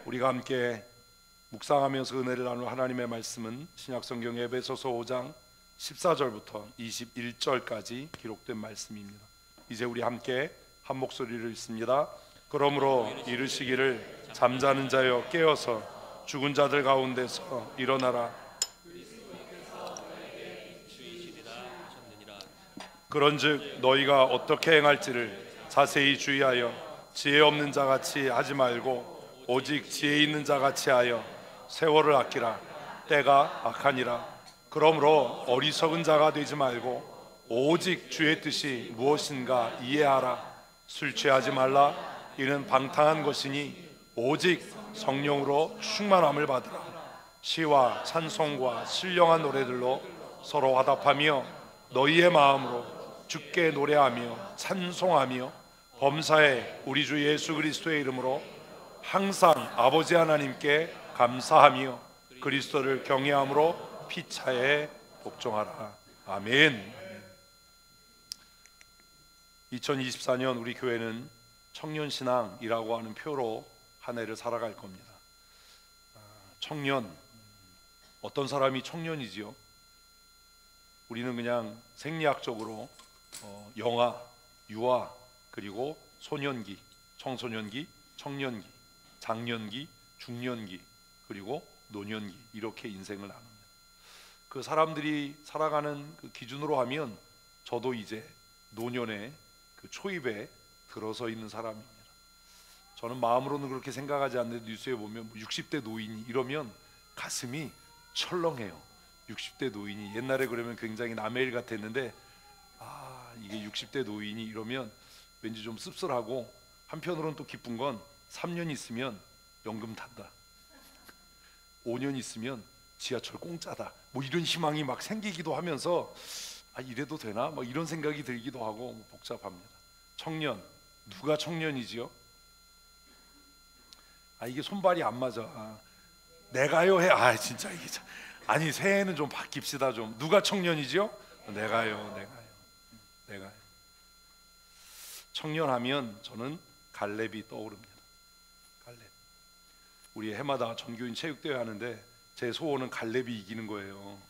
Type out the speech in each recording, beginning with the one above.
우리가 함께 묵상하면서 은혜를 나눌 하나님의 말씀은 신약성경 에베소서 5장 14절부터 21절까지 기록된 말씀입니다. 이제 우리 함께 한 목소리를 읽습니다. 그러므로 이르시기를 잠자는 자여 깨어서 죽은 자들 가운데서 일어나라. 그런즉 너희가 어떻게 행할지를 자세히 주의하여 지혜 없는 자같이 하지 말고 오직 지혜 있는 자같이 하여 세월을 아끼라. 때가 악하니라. 그러므로 어리석은 자가 되지 말고 오직 주의 뜻이 무엇인가 이해하라. 술 취하지 말라. 이는 방탕한 것이니 오직 성령으로 충만함을 받으라. 시와 찬송과 신령한 노래들로 서로 화답하며 너희의 마음으로 주께 노래하며 찬송하며 범사에 우리 주 예수 그리스도의 이름으로 항상 아버지 하나님께 감사하며 그리스도를 경외함으로 피차에 복종하라. 아멘. 2024년 우리 교회는 청년신앙이라고 하는 표로 한 해를 살아갈 겁니다. 청년, 어떤 사람이 청년이지요? 우리는 그냥 생리학적으로 영아, 유아, 그리고 소년기, 청소년기, 청년기, 장년기, 중년기, 그리고 노년기, 이렇게 인생을 나눕니다. 그 사람들이 살아가는 그 기준으로 하면 저도 이제 노년의 그 초입에 들어서 있는 사람입니다. 저는 마음으로는 그렇게 생각하지 않는데 뉴스에 보면 60대 노인이 이러면 가슴이 철렁해요. 60대 노인이, 옛날에 그러면 굉장히 남의 일 같았는데 이게 60대 노인이 이러면 왠지 좀 씁쓸하고, 한편으로는 또 기쁜 건 3년 있으면 연금 탄다, 5년 있으면 지하철 공짜다, 뭐 이런 희망이 막 생기기도 하면서 이래도 되나? 막 이런 생각이 들기도 하고 복잡합니다. 청년, 누가 청년이지요? 이게 손발이 안 맞아. 내가요 해. 진짜 이게 참. 아니 새해는 좀 바뀝시다 좀. 누가 청년이지요? 내가요. 청년하면 저는 갈렙이 떠오릅니다. 갈렙. 우리 해마다 전교인 체육대회 하는데 제 소원은 갈렙이 이기는 거예요.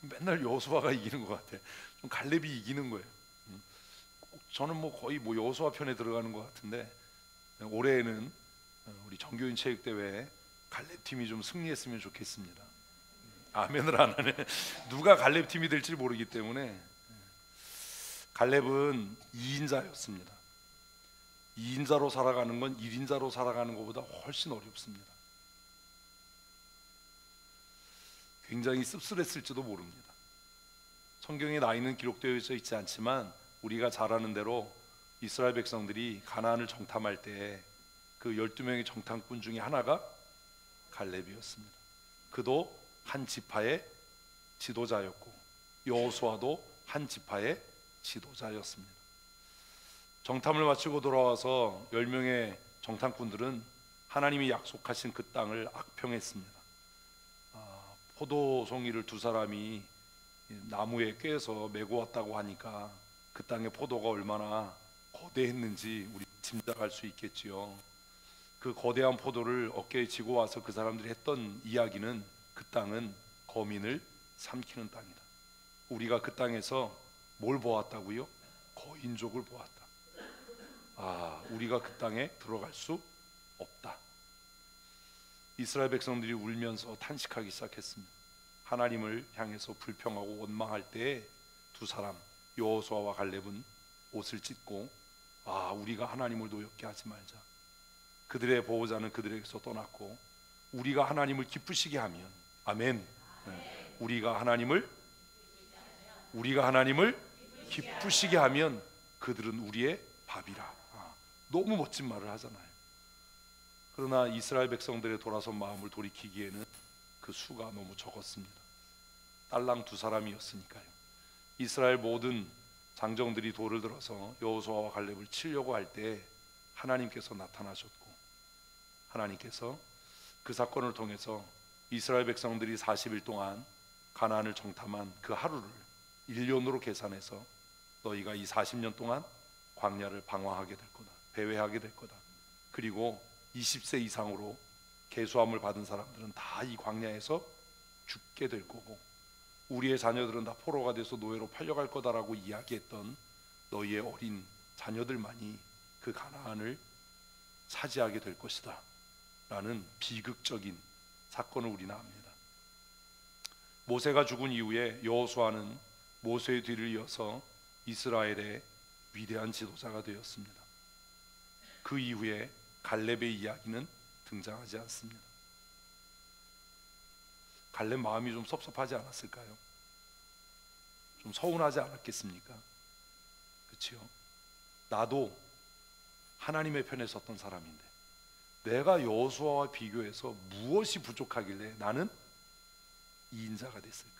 맨날 여호수아가 이기는 것 같아. 좀 갈렙이 이기는 거예요. 저는 거의 여호수아 편에 들어가는 것 같은데, 올해에는 우리 전교인 체육대회에 갈렙 팀이 좀 승리했으면 좋겠습니다. 아멘을 안 하네. 누가 갈렙 팀이 될지 모르기 때문에. 갈렙은 2인자였습니다. 2인자로 살아가는 건 1인자로 살아가는 것보다 훨씬 어렵습니다. 굉장히 씁쓸했을지도 모릅니다. 성경에 나이는 기록되어 있지 않지만 우리가 잘 아는 대로 이스라엘 백성들이 가나안을 정탐할 때 그 12명의 정탐꾼 중에 하나가 갈렙이었습니다. 그도 한 지파의 지도자였고 여호수아도 한 지파의 지도자였습니다. 정탐을 마치고 돌아와서 10명의 정탐꾼들은 하나님이 약속하신 그 땅을 악평했습니다. 포도송이를 두 사람이 나무에 꿰서 메고 왔다고 하니까 그 땅의 포도가 얼마나 거대했는지 우리 짐작할 수 있겠지요. 그 거대한 포도를 어깨에 지고 와서 그 사람들이 했던 이야기는 그 땅은 거민을 삼키는 땅이다. 우리가 그 땅에서 뭘 보았다고요? 거인족을 보았다. 우리가 그 땅에 들어갈 수 없다. 이스라엘 백성들이 울면서 탄식하기 시작했습니다. 하나님을 향해서 불평하고 원망할 때에 두 사람, 여호수아와 갈렙은 옷을 찢고 우리가 하나님을 노엽게 하지 말자. 그들의 보호자는 그들에게서 떠났고 우리가 하나님을 기쁘시게 하면, 아멘. 우리가 하나님을 기쁘시게 하면 그들은 우리의 밥이라. 너무 멋진 말을 하잖아요. 그러나 이스라엘 백성들의 돌아선 마음을 돌이키기에는 그 수가 너무 적었습니다. 딸랑 두 사람이었으니까요. 이스라엘 모든 장정들이 돌을 들어서 여호수아와 갈렙을 치려고 할 때 하나님께서 나타나셨고, 하나님께서 그 사건을 통해서 이스라엘 백성들이 40일 동안 가나안을 정탐한 그 하루를 1년으로 계산해서 너희가 이 40년 동안 광야를 방황하게 될 거다, 배회하게 될 거다. 그리고 20세 이상으로 계수함을 받은 사람들은 다 이 광야에서 죽게 될 거고, 우리의 자녀들은 다 포로가 돼서 노예로 팔려갈 거다라고 이야기했던 너희의 어린 자녀들만이 그 가나안을 차지하게 될 것이다 라는 비극적인 사건을 우리는 압니다. 모세가 죽은 이후에 여호수아는 모세의 뒤를 이어서 이스라엘의 위대한 지도자가 되었습니다. 그 이후에 갈렙의 이야기는 등장하지 않습니다. 갈렙 마음이 좀 섭섭하지 않았을까요? 좀 서운하지 않았겠습니까? 그렇죠? 나도 하나님의 편에 섰던 사람인데 내가 여호수아와 비교해서 무엇이 부족하길래 나는 이인자가 됐을까?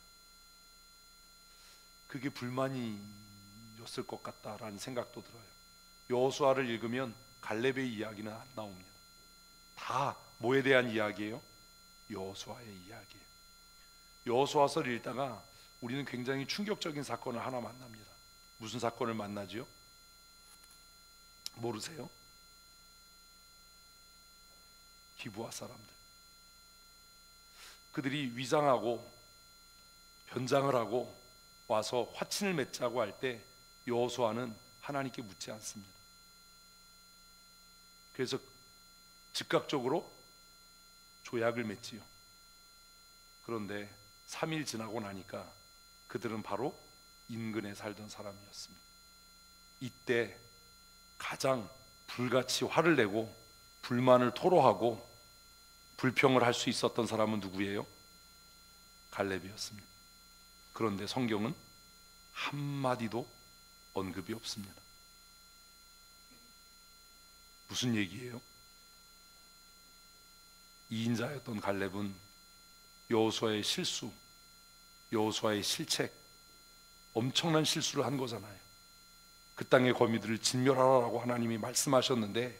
그게 불만이었을 것 같다라는 생각도 들어요. 여호수아를 읽으면 갈렙의 이야기는 안 나옵니다. 다 뭐에 대한 이야기예요? 여호수아의 이야기예요. 여호수아서를 읽다가 우리는 굉장히 충격적인 사건을 하나 만납니다. 무슨 사건을 만나지요? 모르세요? 기브아 사람들. 그들이 위장하고 변장을 하고 와서 화친을 맺자고 할 때 여호수아는 하나님께 묻지 않습니다. 그래서 즉각적으로 조약을 맺지요. 그런데 3일 지나고 나니까 그들은 바로 인근에 살던 사람이었습니다. 이때 가장 불같이 화를 내고 불만을 토로하고 불평을 할 수 있었던 사람은 누구예요? 갈렙이었습니다. 그런데 성경은 한마디도 언급이 없습니다. 무슨 얘기예요? 이인자였던 갈렙은 여호수아의 실수, 여호수아의 실책, 엄청난 실수를 한 거잖아요. 그 땅의 거미들을 진멸하라고 하나님이 말씀하셨는데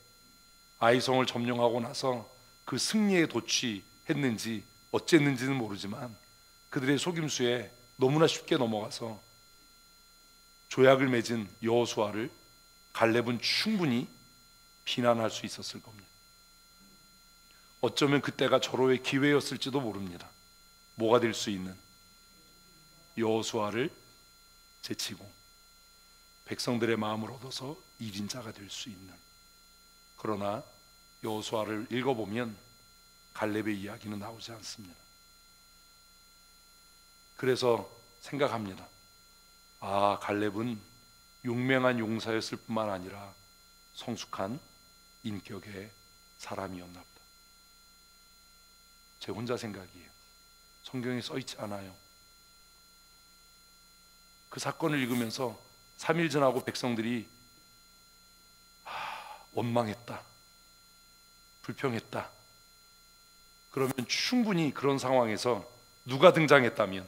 아이성을 점령하고 나서 그 승리에 도취했는지 어쨌는지는 모르지만 그들의 속임수에 너무나 쉽게 넘어가서 조약을 맺은 여호수아를 갈렙은 충분히 비난할 수 있었을 겁니다. 어쩌면 그때가 절호의 기회였을지도 모릅니다. 뭐가 될 수 있는? 여호수아를 제치고 백성들의 마음을 얻어서 1인자가 될 수 있는. 그러나 여호수아를 읽어보면 갈렙의 이야기는 나오지 않습니다. 그래서 생각합니다. 아, 갈렙은 용맹한 용사였을 뿐만 아니라 성숙한 인격의 사람이었나 보다. 제 혼자 생각이에요. 성경에 써 있지 않아요. 그 사건을 읽으면서 3일 지나고 백성들이 원망했다, 불평했다. 그러면 충분히 그런 상황에서 누가 등장했다면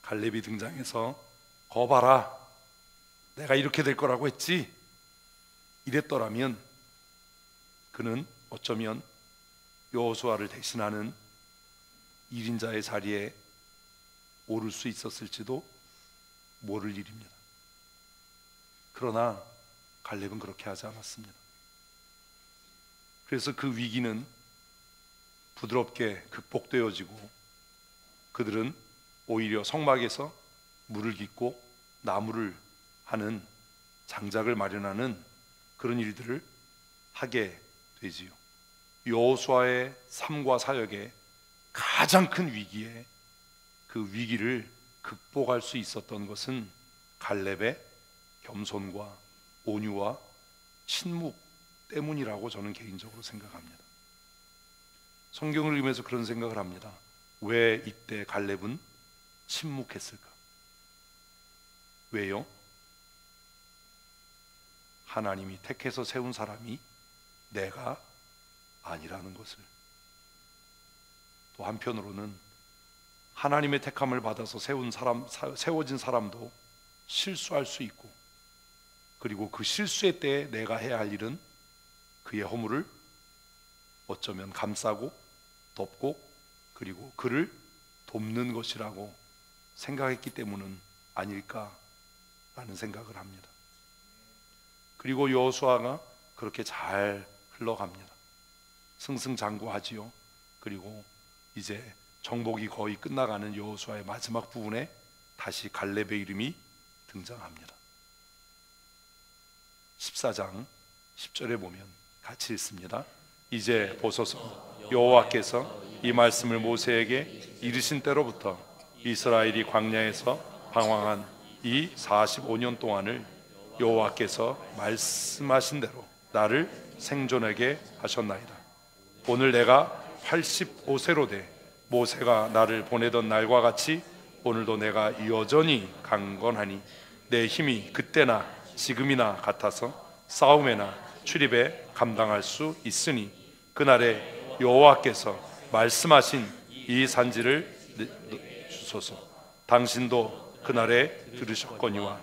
갈렙이 등장해서 거봐라, 내가 이렇게 될 거라고 했지, 이랬더라면 그는 어쩌면 여호수아를 대신하는 1인자의 자리에 오를 수 있었을지도 모를 일입니다. 그러나 갈렙은 그렇게 하지 않았습니다. 그래서 그 위기는 부드럽게 극복되어지고 그들은 오히려 성막에서 물을 깃고 나무를 하는 장작을 마련하는 그런 일들을 하게 되지요. 여호수아의 삶과 사역의 가장 큰 위기에 그 위기를 극복할 수 있었던 것은 갈렙의 겸손과 온유와 침묵 때문이라고 저는 개인적으로 생각합니다. 성경을 읽으면서 그런 생각을 합니다. 왜 이때 갈렙은 침묵했을까? 왜요? 하나님이 택해서 세운 사람이 내가 아니라는 것을. 또 한편으로는 하나님의 택함을 받아서 세워진 사람도 실수할 수 있고, 그리고 그 실수의 때에 내가 해야 할 일은 그의 허물을 어쩌면 감싸고 덮고 그리고 그를 돕는 것이라고 생각했기 때문은 아닐까라는 생각을 합니다. 그리고 여호수아가 그렇게 잘 흘러갑니다. 승승장구하지요. 그리고 이제 정복이 거의 끝나가는 여호수아의 마지막 부분에 다시 갈렙의 이름이 등장합니다. 14장 10절에 보면 같이 읽습니다. 이제 보소서, 여호와께서 이 말씀을 모세에게 이르신 때로부터 이스라엘이 광야에서 방황한 이 45년 동안을 여호와께서 말씀하신 대로 나를 생존하게 하셨나이다. 오늘 내가 85세로 돼 모세가 나를 보내던 날과 같이 오늘도 내가 여전히 강건하니 내 힘이 그때나 지금이나 같아서 싸움에나 출입에 감당할 수 있으니 그날에 여호와께서 말씀하신 이 산지를 주소서. 당신도 그날에 들으셨거니와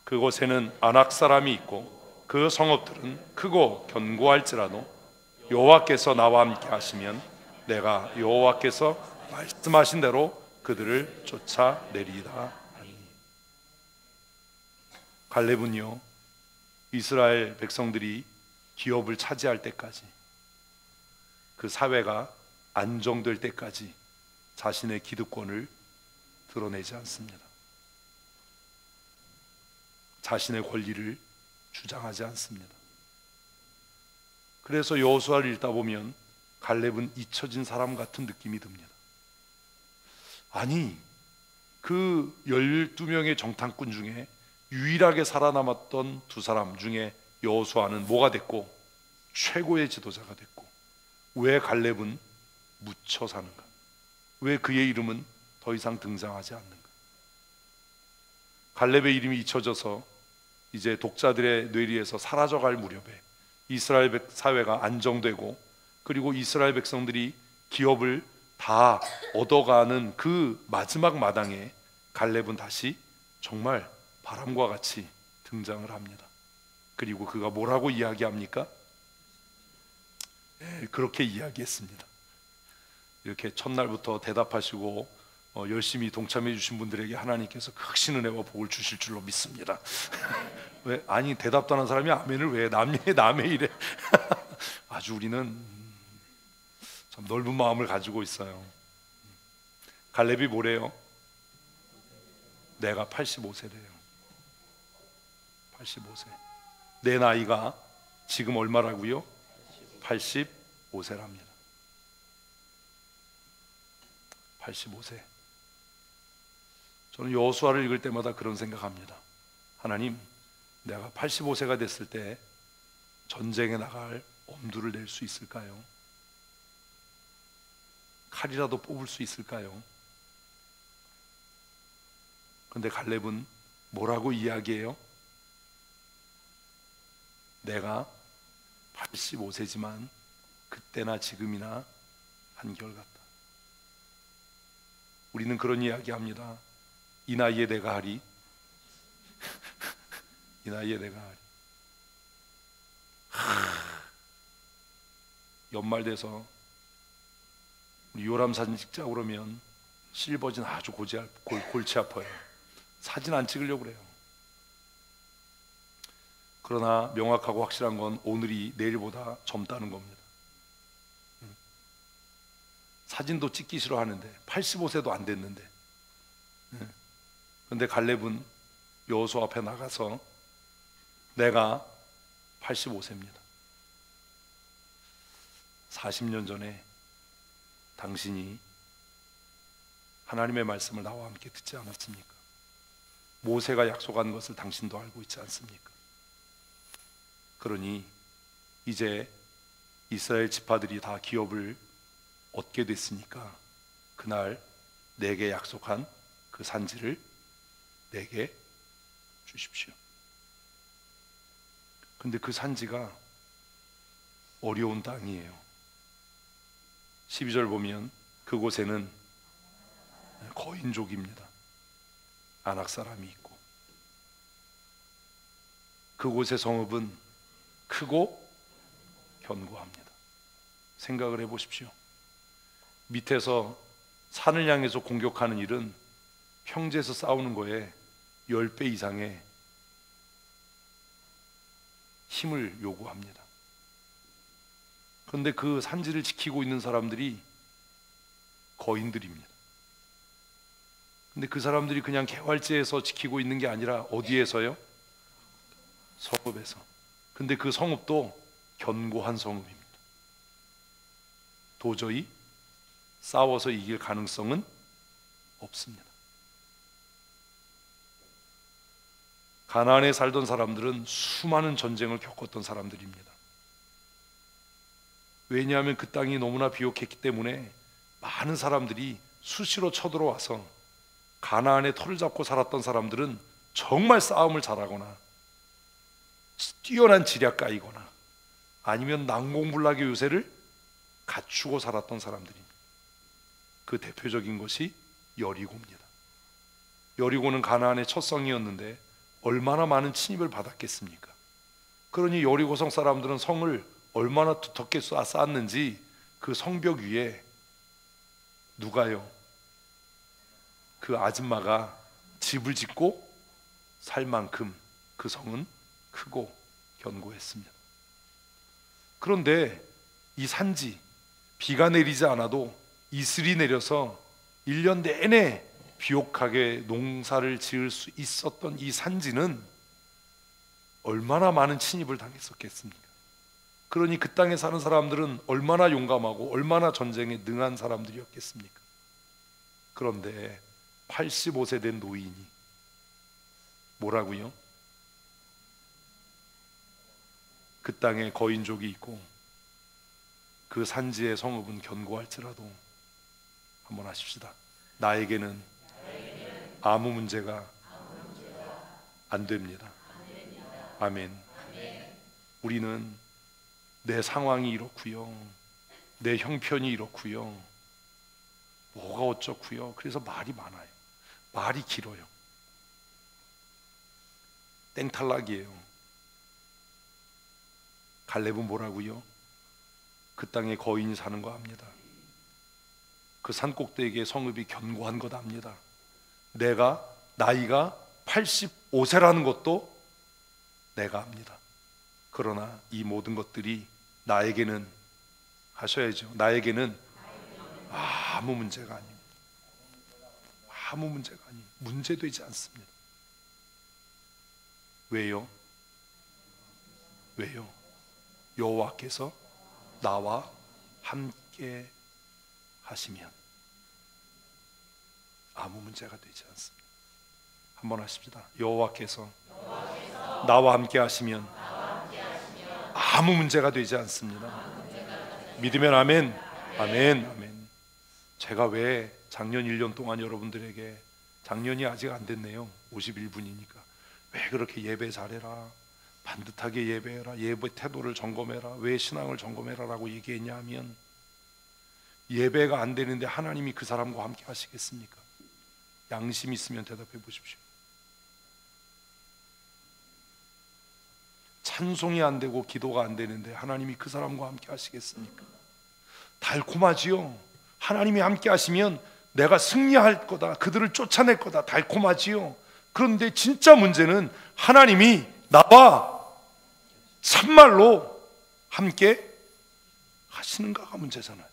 그곳에는 아낙 사람이 있고 그 성읍들은 크고 견고할지라도 여호와께서 나와 함께 하시면 내가 여호와께서 말씀하신 대로 그들을 쫓아내리이다 하니. 갈렙은요, 이스라엘 백성들이 기업을 차지할 때까지, 그 사회가 안정될 때까지 자신의 기득권을 드러내지 않습니다. 자신의 권리를 주장하지 않습니다. 그래서 여호수아를 읽다 보면 갈렙은 잊혀진 사람 같은 느낌이 듭니다. 아니, 그 12명의 정탐꾼 중에 유일하게 살아남았던 두 사람 중에 여호수아는 뭐가 됐고 최고의 지도자가 됐고, 왜 갈렙은 묻혀 사는가? 왜 그의 이름은 더 이상 등장하지 않는가? 갈렙의 이름이 잊혀져서 이제 독자들의 뇌리에서 사라져갈 무렵에 이스라엘 사회가 안정되고, 그리고 이스라엘 백성들이 기업을 다 얻어가는 그 마지막 마당에 갈렙은 다시 정말 바람과 같이 등장을 합니다. 그리고 그가 뭐라고 이야기합니까? 그렇게 이야기했습니다. 이렇게 첫날부터 대답하시고 열심히 동참해 주신 분들에게 하나님께서 극신 은혜와 복을 주실 줄로 믿습니다. 왜? 아니, 대답도 하는 사람이 아멘을 왜 남의 일에 아주 우리는 참 넓은 마음을 가지고 있어요. 갈렙이 뭐래요? 내가 85세래요 85세. 내 나이가 지금 얼마라고요? 85세랍니다 85세. 저는 여호수아를 읽을 때마다 그런 생각합니다. 하나님, 내가 85세가 됐을 때 전쟁에 나갈 엄두를 낼 수 있을까요? 칼이라도 뽑을 수 있을까요? 그런데 갈렙은 뭐라고 이야기해요? 내가 85세지만 그때나 지금이나 한결같다. 우리는 그런 이야기 합니다. 이 나이에 내가 하리. 이 나이에 내가 하리. 연말 돼서 우리 요람 사진 찍자고 그러면 실버진 아주 골치 아파요. 사진 안 찍으려고 그래요. 그러나 명확하고 확실한 건 오늘이 내일보다 젊다는 겁니다. 사진도 찍기 싫어하는데 85세도 안 됐는데, 그런데 갈렙은 여호수아 앞에 나가서 내가 85세입니다 40년 전에 당신이 하나님의 말씀을 나와 함께 듣지 않았습니까? 모세가 약속한 것을 당신도 알고 있지 않습니까? 그러니 이제 이스라엘 지파들이 다 기업을 얻게 됐으니까 그날 내게 약속한 그 산지를 내게 주십시오. 근데 그 산지가 어려운 땅이에요. 12절 보면 그곳에는 거인족입니다. 아낙 사람이 있고, 그곳의 성읍은 크고 견고합니다. 생각을 해보십시오. 밑에서 산을 향해서 공격하는 일은 평지에서 싸우는 거에 10배 이상의 힘을 요구합니다. 그런데 그 산지를 지키고 있는 사람들이 거인들입니다. 근데 그 사람들이 그냥 개활지에서 지키고 있는 게 아니라 어디에서요? 성읍에서. 근데 그 성읍도 견고한 성읍입니다. 도저히 싸워서 이길 가능성은 없습니다. 가나안에 살던 사람들은 수많은 전쟁을 겪었던 사람들입니다. 왜냐하면 그 땅이 너무나 비옥했기 때문에 많은 사람들이 수시로 쳐들어와서 가나안에 터를 잡고 살았던 사람들은 정말 싸움을 잘하거나 뛰어난 지략가이거나 아니면 난공불락의 요새를 갖추고 살았던 사람들입니다. 그 대표적인 것이 여리고입니다. 여리고는 가나안의 첫 성이었는데 얼마나 많은 침입을 받았겠습니까? 그러니 여리고성 사람들은 성을 얼마나 두텁게 쌓았는지 그 성벽 위에 누가요? 그 아줌마가 집을 짓고 살 만큼 그 성은 크고 견고했습니다. 그런데 이 산지, 비가 내리지 않아도 이슬이 내려서 1년 내내 비옥하게 농사를 지을 수 있었던 이 산지는 얼마나 많은 침입을 당했었겠습니까? 그러니 그 땅에 사는 사람들은 얼마나 용감하고 얼마나 전쟁에 능한 사람들이었겠습니까? 그런데 85세 된 노인이 뭐라고요? 그 땅에 거인족이 있고 그 산지의 성읍은 견고할지라도 한번 하십시다. 나에게는 아무 문제가 안 됩니다. 아멘. 우리는 내 상황이 이렇고요, 내 형편이 이렇고요, 뭐가 어쩌고요, 그래서 말이 많아요. 말이 길어요. 땡탈락이에요. 갈렙은 뭐라고요? 그 땅에 거인이 사는 거 압니다. 그 산꼭대기에 성읍이 견고한 것 압니다. 내가 나이가 85세라는 것도 내가 압니다. 그러나 이 모든 것들이 나에게는, 하셔야죠, 나에게는 아무 문제가 아닙니다. 아무 문제가 아닙니다. 문제되지 않습니다. 왜요? 왜요? 여호와께서 나와 함께 하시면 아무 문제가 되지 않습니다. 한번 하십시다. 여호와께서 나와 함께 하시면 아무 문제가 되지 않습니다. 믿으면 아멘. 아멘. 아멘. 제가 왜 작년 1년 동안 여러분들에게, 작년이 아직 안 됐네요. 51분이니까 왜 그렇게 예배 잘해라, 반듯하게 예배해라, 예배 태도를 점검해라, 왜 신앙을 점검해라 라고 얘기했냐 하면, 예배가 안 되는데 하나님이 그 사람과 함께 하시겠습니까? 양심 있으면 대답해 보십시오. 찬송이 안 되고 기도가 안 되는데 하나님이 그 사람과 함께 하시겠습니까? 달콤하지요. 하나님이 함께 하시면 내가 승리할 거다, 그들을 쫓아낼 거다, 달콤하지요. 그런데 진짜 문제는 하나님이 나와 참말로 함께 하시는가가 문제잖아요.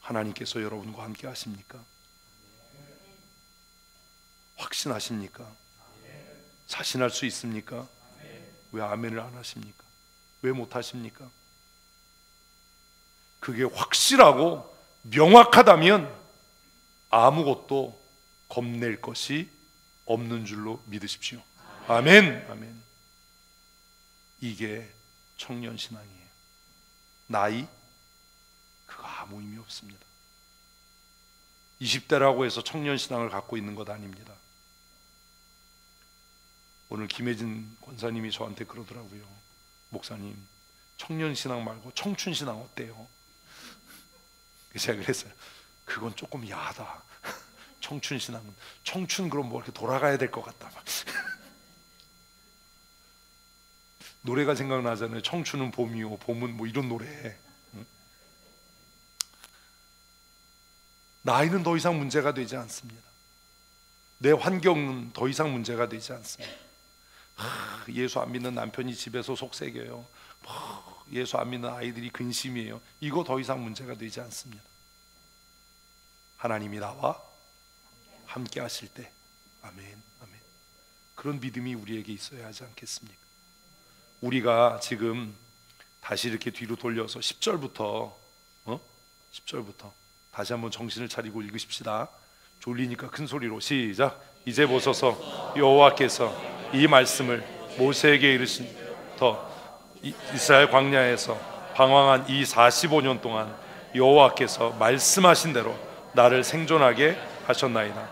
하나님께서 여러분과 함께 하십니까? 확신하십니까? 자신할 수 있습니까? 왜 아멘을 안 하십니까? 왜 못 하십니까? 그게 확실하고 명확하다면 아무것도 겁낼 것이 없는 줄로 믿으십시오. 아멘. 아멘. 이게 청년 신앙이에요. 나이 그거 아무 의미 없습니다. 20대라고 해서 청년 신앙을 갖고 있는 것 아닙니다. 오늘 김혜진 권사님이 저한테 그러더라고요. 목사님, 청년 신앙 말고 청춘 신앙 어때요? 제가 그랬어요. 그건 조금 야하다. 청춘 신앙은, 청춘 그럼 뭐 이렇게 돌아가야 될 것 같다 막. 노래가 생각나잖아요. 청춘은 봄이요, 봄은 뭐 이런 노래. 나이는 더 이상 문제가 되지 않습니다. 내 환경은 더 이상 문제가 되지 않습니다. 예수 안 믿는 남편이 집에서 속썩여요. 예수 안 믿는 아이들이 근심이에요. 이거 더 이상 문제가 되지 않습니다. 하나님이 나와 함께 하실 때, 아멘, 아멘. 그런 믿음이 우리에게 있어야 하지 않겠습니까? 우리가 지금 다시 이렇게 뒤로 돌려서 10절부터 10절부터 다시 한번 정신을 차리고 읽으십시다. 졸리니까 큰 소리로 시작. 이제 보소서 여호와께서 이 말씀을 모세에게 이르신 이스라엘 광야에서 방황한 이 45년 동안 여호와께서 말씀하신 대로 나를 생존하게 하셨나이다.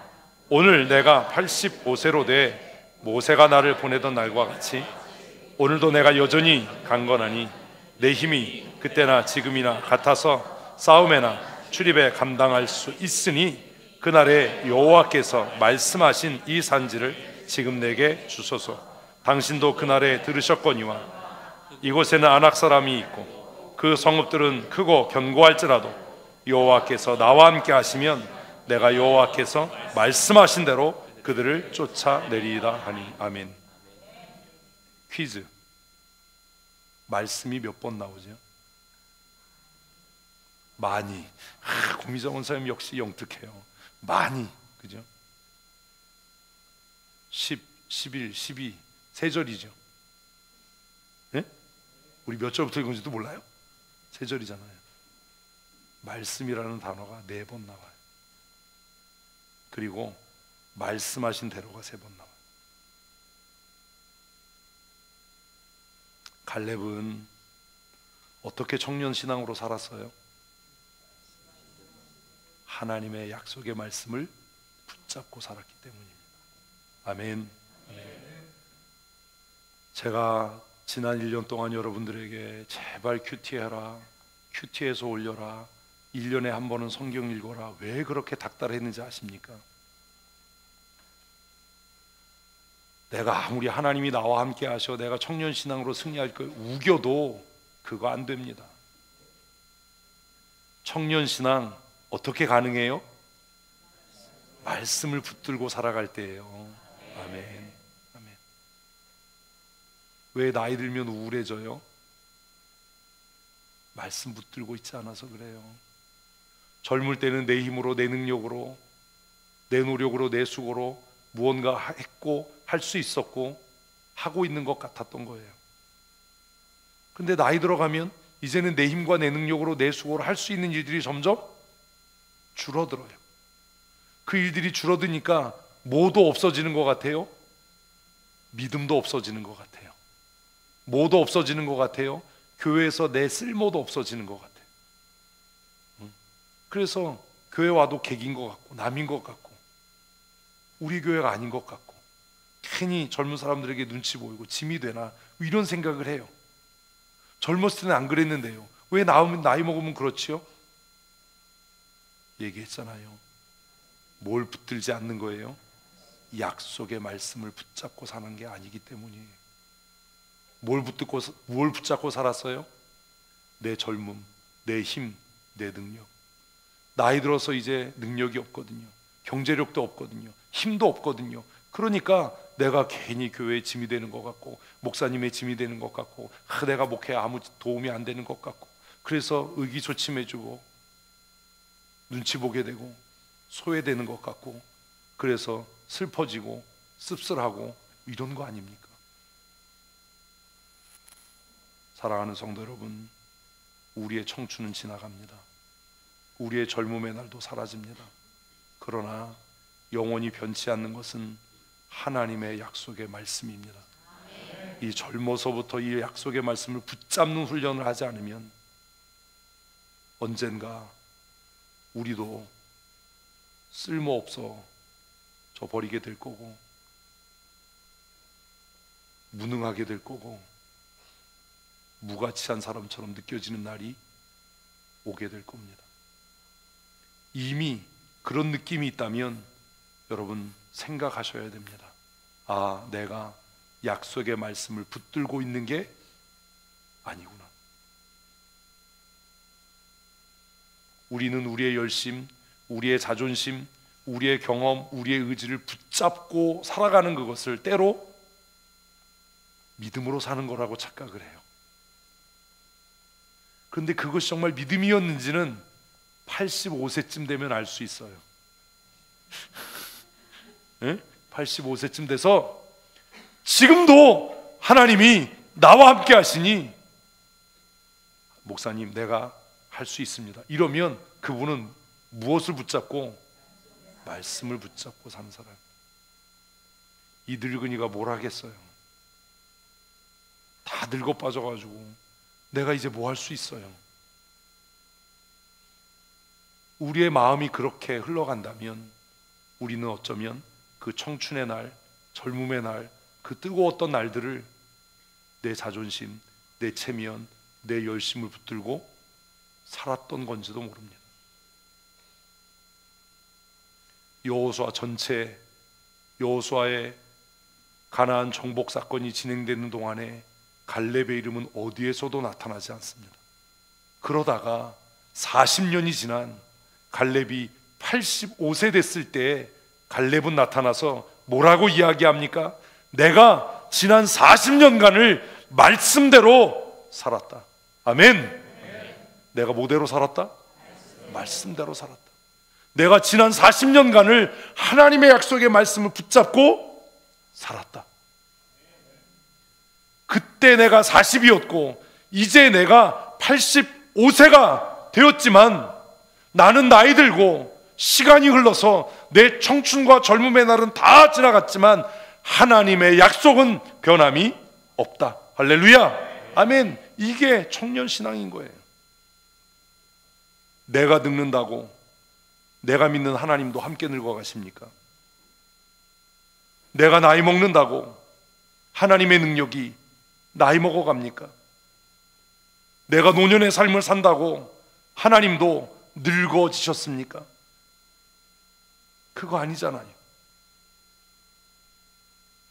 오늘 내가 85세로 돼 모세가 나를 보내던 날과 같이 오늘도 내가 여전히 강건하니 내 힘이 그때나 지금이나 같아서 싸움에나 출입에 감당할 수 있으니 그날에 여호와께서 말씀하신 이 산지를 지금 내게 주소서. 당신도 그날에 들으셨거니와 이곳에는 아낙 사람이 있고 그 성읍들은 크고 견고할지라도 여호와께서 나와 함께 하시면 내가 여호와께서 말씀하신 대로 그들을 쫓아내리이다 하니. 아멘. 퀴즈. 말씀이 몇 번 나오죠? 많이. 고미정 원사님 역시 영특해요. 많이. 그죠? 10, 11, 12 세 절이죠. 네? 우리 몇 절부터 읽은지도 몰라요? 세 절이잖아요. 말씀이라는 단어가 4번 나와요. 그리고 말씀하신 대로가 3번 나와요. 갈렙은 어떻게 청년 신앙으로 살았어요? 하나님의 약속의 말씀을 붙잡고 살았기 때문입니다. 아멘. 아멘. 제가 지난 1년 동안 여러분들에게 제발 큐티해라, 큐티해서 올려라, 1년에 한 번은 성경 읽어라, 왜 그렇게 닥달했는지 아십니까? 내가 아무리 하나님이 나와 함께 하셔 내가 청년 신앙으로 승리할 걸 우겨도 그거 안 됩니다. 청년 신앙 어떻게 가능해요? 말씀을 붙들고 살아갈 때예요. 아멘. 아멘. 왜 나이 들면 우울해져요? 말씀 붙들고 있지 않아서 그래요. 젊을 때는 내 힘으로, 내 능력으로, 내 노력으로, 내 수고로 무언가 했고 할 수 있었고 하고 있는 것 같았던 거예요. 근데 나이 들어가면 이제는 내 힘과 내 능력으로, 내 수고로 할 수 있는 일들이 점점 줄어들어요. 그 일들이 줄어드니까 뭐도 없어지는 것 같아요? 믿음도 없어지는 것 같아요. 뭐도 없어지는 것 같아요? 교회에서 내 쓸모도 없어지는 것 같아요. 그래서 교회 와도 객인 것 같고 남인 것 같고 우리 교회가 아닌 것 같고 괜히 젊은 사람들에게 눈치 보이고 짐이 되나 이런 생각을 해요. 젊었을 때는 안 그랬는데요. 왜 나이 먹으면 그렇지요? 얘기했잖아요. 뭘 붙들지 않는 거예요? 약속의 말씀을 붙잡고 사는 게 아니기 때문이에요. 뭘 붙잡고 살았어요? 내 젊음, 내 힘, 내 능력. 나이 들어서 이제 능력이 없거든요. 경제력도 없거든요. 힘도 없거든요. 그러니까 내가 괜히 교회에 짐이 되는 것 같고 목사님의 짐이 되는 것 같고 내가 목회에 아무 도움이 안 되는 것 같고 그래서 의기소침해지고 눈치 보게 되고 소외되는 것 같고 그래서 슬퍼지고 씁쓸하고 이런 거 아닙니까? 사랑하는 성도 여러분, 우리의 청춘은 지나갑니다. 우리의 젊음의 날도 사라집니다. 그러나 영원히 변치 않는 것은 하나님의 약속의 말씀입니다. 이 젊어서부터 이 약속의 말씀을 붙잡는 훈련을 하지 않으면 언젠가 우리도 쓸모없어 져 버리게 될 거고 무능하게 될 거고 무가치한 사람처럼 느껴지는 날이 오게 될 겁니다. 이미 그런 느낌이 있다면 여러분 생각하셔야 됩니다. 아, 내가 약속의 말씀을 붙들고 있는 게 아니구나. 우리는 우리의 열심, 우리의 자존심, 우리의 경험, 우리의 의지를 붙잡고 살아가는 그것을 때로 믿음으로 사는 거라고 착각을 해요. 그런데 그것이 정말 믿음이었는지는 85세쯤 되면 알 수 있어요. 85세쯤 돼서 지금도 하나님이 나와 함께 하시니 목사님 내가 할 수 있습니다 이러면 그분은 무엇을 붙잡고? 말씀을 붙잡고 사는 사람. 이 늙은이가 뭘 하겠어요? 다 늙어 빠져가지고 내가 이제 뭐 할 수 있어요? 우리의 마음이 그렇게 흘러간다면 우리는 어쩌면 그 청춘의 날, 젊음의 날, 그 뜨거웠던 날들을 내 자존심, 내 체면, 내 열심을 붙들고 살았던 건지도 모릅니다. 여호수아 전체, 여호수아의 가나안 정복 사건이 진행되는 동안에 갈렙의 이름은 어디에서도 나타나지 않습니다. 그러다가 40년이 지난 갈렙이 85세 됐을 때 갈렙은 나타나서 뭐라고 이야기합니까? 내가 지난 40년간을 말씀대로 살았다. 아멘. 내가 뭐대로 살았다? 말씀대로 살았다. 내가 지난 40년간을 하나님의 약속의 말씀을 붙잡고 살았다. 그때 내가 40이었고 이제 내가 85세가 되었지만 나는 나이 들고 시간이 흘러서 내 청춘과 젊음의 날은 다 지나갔지만 하나님의 약속은 변함이 없다. 할렐루야. 아멘. 이게 청년 신앙인 거예요. 내가 늙는다고 내가 믿는 하나님도 함께 늙어가십니까? 내가 나이 먹는다고 하나님의 능력이 나이 먹어갑니까? 내가 노년의 삶을 산다고 하나님도 늙어지셨습니까? 그거 아니잖아요.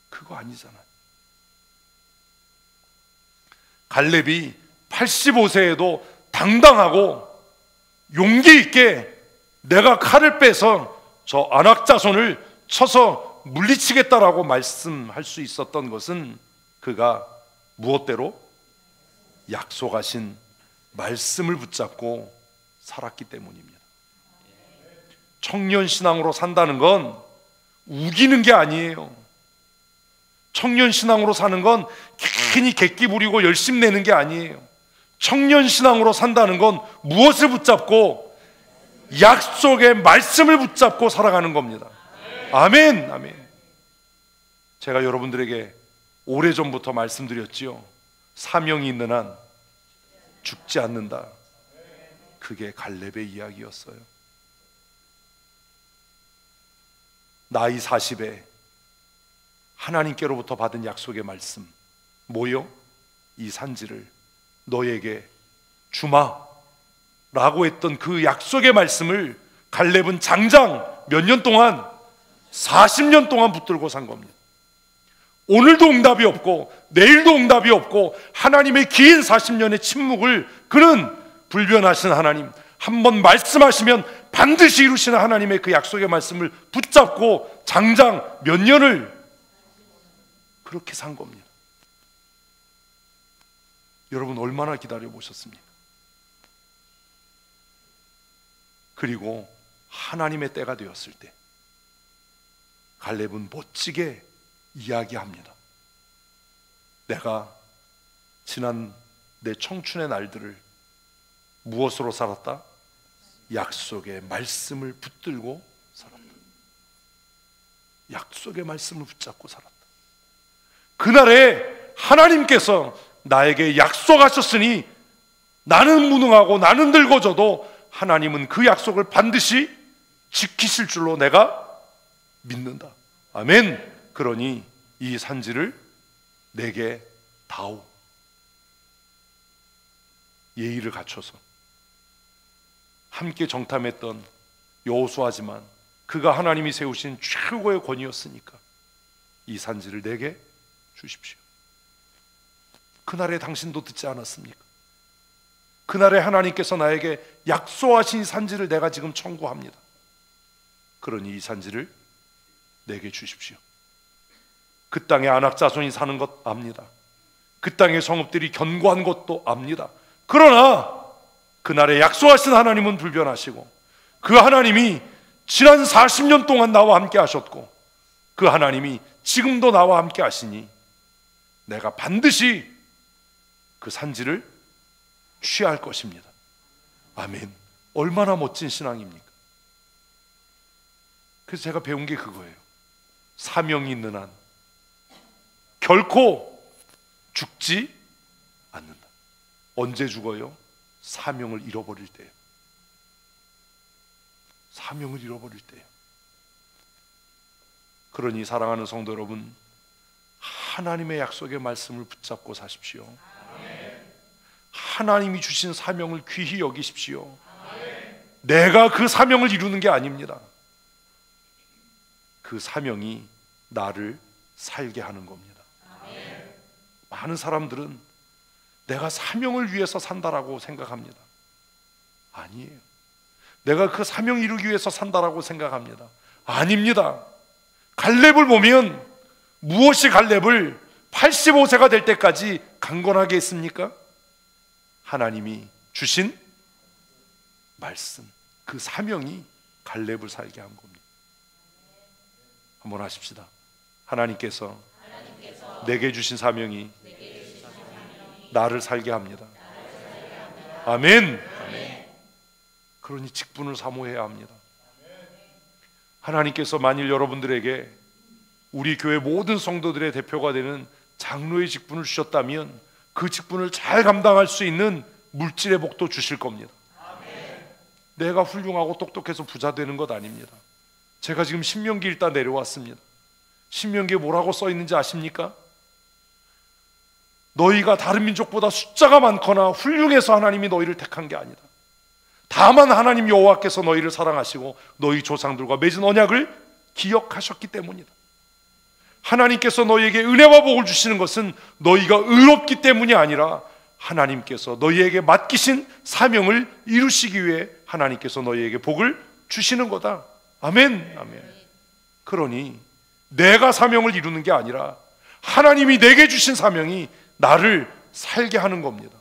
그거 아니잖아요. 갈렙이 85세에도 당당하고 용기 있게 내가 칼을 빼서 저 안악 자손을 쳐서 물리치겠다라고 말씀할 수 있었던 것은 그가 무엇대로? 약속하신 말씀을 붙잡고 살았기 때문입니다. 청년 신앙으로 산다는 건 우기는 게 아니에요. 청년 신앙으로 사는 건 괜히 객기 부리고 열심 내는 게 아니에요. 청년 신앙으로 산다는 건 무엇을 붙잡고? 약속의 말씀을 붙잡고 살아가는 겁니다. 아멘. 아멘. 제가 여러분들에게 오래전부터 말씀드렸지요. 사명이 있는 한 죽지 않는다. 그게 갈렙의 이야기였어요. 나이 40에 하나님께로부터 받은 약속의 말씀 뭐요? 이 산지를 너에게 주마 라고 했던 그 약속의 말씀을 갈렙은 장장 몇 년 동안? 40년 동안 붙들고 산 겁니다. 오늘도 응답이 없고 내일도 응답이 없고 하나님의 긴 40년의 침묵을 그는 불변하신 하나님, 한번 말씀하시면 반드시 이루시는 하나님의 그 약속의 말씀을 붙잡고 장장 몇 년을 그렇게 산 겁니다. 여러분 얼마나 기다려 보셨습니까? 그리고 하나님의 때가 되었을 때 갈렙은 멋지게 이야기합니다. 내가 지난 내 청춘의 날들을 무엇으로 살았다? 약속의 말씀을 붙들고 살았다. 약속의 말씀을 붙잡고 살았다. 그날에 하나님께서 나에게 약속하셨으니 나는 무능하고 나는 늙어져도 하나님은 그 약속을 반드시 지키실 줄로 내가 믿는다. 아멘. 그러니 이 산지를 내게 다오. 예의를 갖춰서 함께 정탐했던 여호수아지만 그가 하나님이 세우신 최고의 권위였으니까 이 산지를 내게 주십시오. 그날에 당신도 듣지 않았습니까? 그날에 하나님께서 나에게 약속하신 산지를 내가 지금 청구합니다. 그러니 이 산지를 내게 주십시오. 그 땅에 안악 자손이 사는 것 압니다. 그 땅의 성읍들이 견고한 것도 압니다. 그러나 그날에 약속하신 하나님은 불변하시고, 그 하나님이 지난 40년 동안 나와 함께 하셨고, 그 하나님이 지금도 나와 함께 하시니 내가 반드시 그 산지를 취할 것입니다. 아멘. 얼마나 멋진 신앙입니까? 그래서 제가 배운 게 그거예요. 사명이 있는 한 결코 죽지 않는다. 언제 죽어요? 사명을 잃어버릴 때예요. 사명을 잃어버릴 때예요. 그러니 사랑하는 성도 여러분, 하나님의 약속의 말씀을 붙잡고 사십시오. 하나님이 주신 사명을 귀히 여기십시오. 내가 그 사명을 이루는 게 아닙니다. 그 사명이 나를 살게 하는 겁니다. 많은 사람들은 내가 사명을 위해서 산다라고 생각합니다. 아니에요. 내가 그 사명 이루기 위해서 산다라고 생각합니다. 아닙니다. 갈렙을 보면 무엇이 갈렙을 85세가 될 때까지 강건하게 했습니까? 하나님이 주신 말씀, 그 사명이 갈렙을 살게 한 겁니다. 한번 하십시다. 하나님께서 내게 주신 사명이 나를 살게 합니다. 아멘. 그러니 직분을 사모해야 합니다. 하나님께서 만일 여러분들에게 우리 교회 모든 성도들의 대표가 되는 장로의 직분을 주셨다면 그 직분을 잘 감당할 수 있는 물질의 복도 주실 겁니다. 내가 훌륭하고 똑똑해서 부자 되는 것 아닙니다. 제가 지금 신명기 읽다 내려왔습니다. 신명기에 뭐라고 써 있는지 아십니까? 너희가 다른 민족보다 숫자가 많거나 훌륭해서 하나님이 너희를 택한 게 아니다. 다만 하나님 여호와께서 너희를 사랑하시고 너희 조상들과 맺은 언약을 기억하셨기 때문이다. 하나님께서 너희에게 은혜와 복을 주시는 것은 너희가 의롭기 때문이 아니라 하나님께서 너희에게 맡기신 사명을 이루시기 위해 하나님께서 너희에게 복을 주시는 거다. 아멘. 아멘. 그러니 내가 사명을 이루는 게 아니라 하나님이 내게 주신 사명이 나를 살게 하는 겁니다.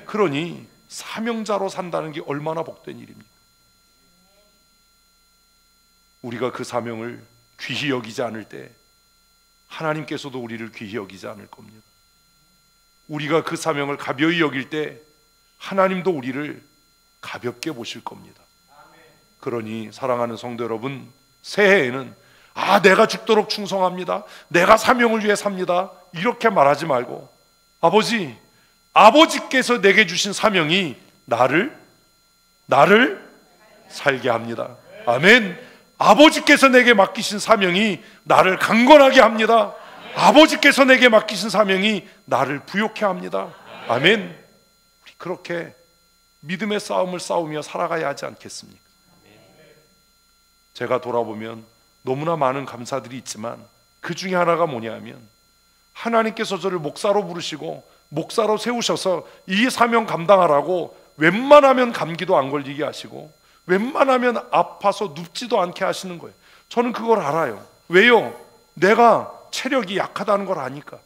그러니 사명자로 산다는 게 얼마나 복된 일입니까? 우리가 그 사명을 귀히 여기지 않을 때 하나님께서도 우리를 귀히 여기지 않을 겁니다. 우리가 그 사명을 가벼이 여길 때 하나님도 우리를 가볍게 보실 겁니다. 그러니 사랑하는 성도 여러분, 새해에는 내가 죽도록 충성합니다, 내가 사명을 위해 삽니다, 이렇게 말하지 말고 아버지께서 내게 주신 사명이 나를 살게 합니다. 아멘. 아버지께서 내게 맡기신 사명이 나를 강건하게 합니다. 아버지께서 내게 맡기신 사명이 나를 부욕해 합니다. 아멘. 우리 그렇게 믿음의 싸움을 싸우며 살아가야 하지 않겠습니까? 제가 돌아보면 너무나 많은 감사들이 있지만 그 중에 하나가 뭐냐면 하나님께서 저를 목사로 부르시고 목사로 세우셔서 이 사명 감당하라고 웬만하면 감기도 안 걸리게 하시고 웬만하면 아파서 눕지도 않게 하시는 거예요. 저는 그걸 알아요. 왜요? 내가 체력이 약하다는 걸 아니까.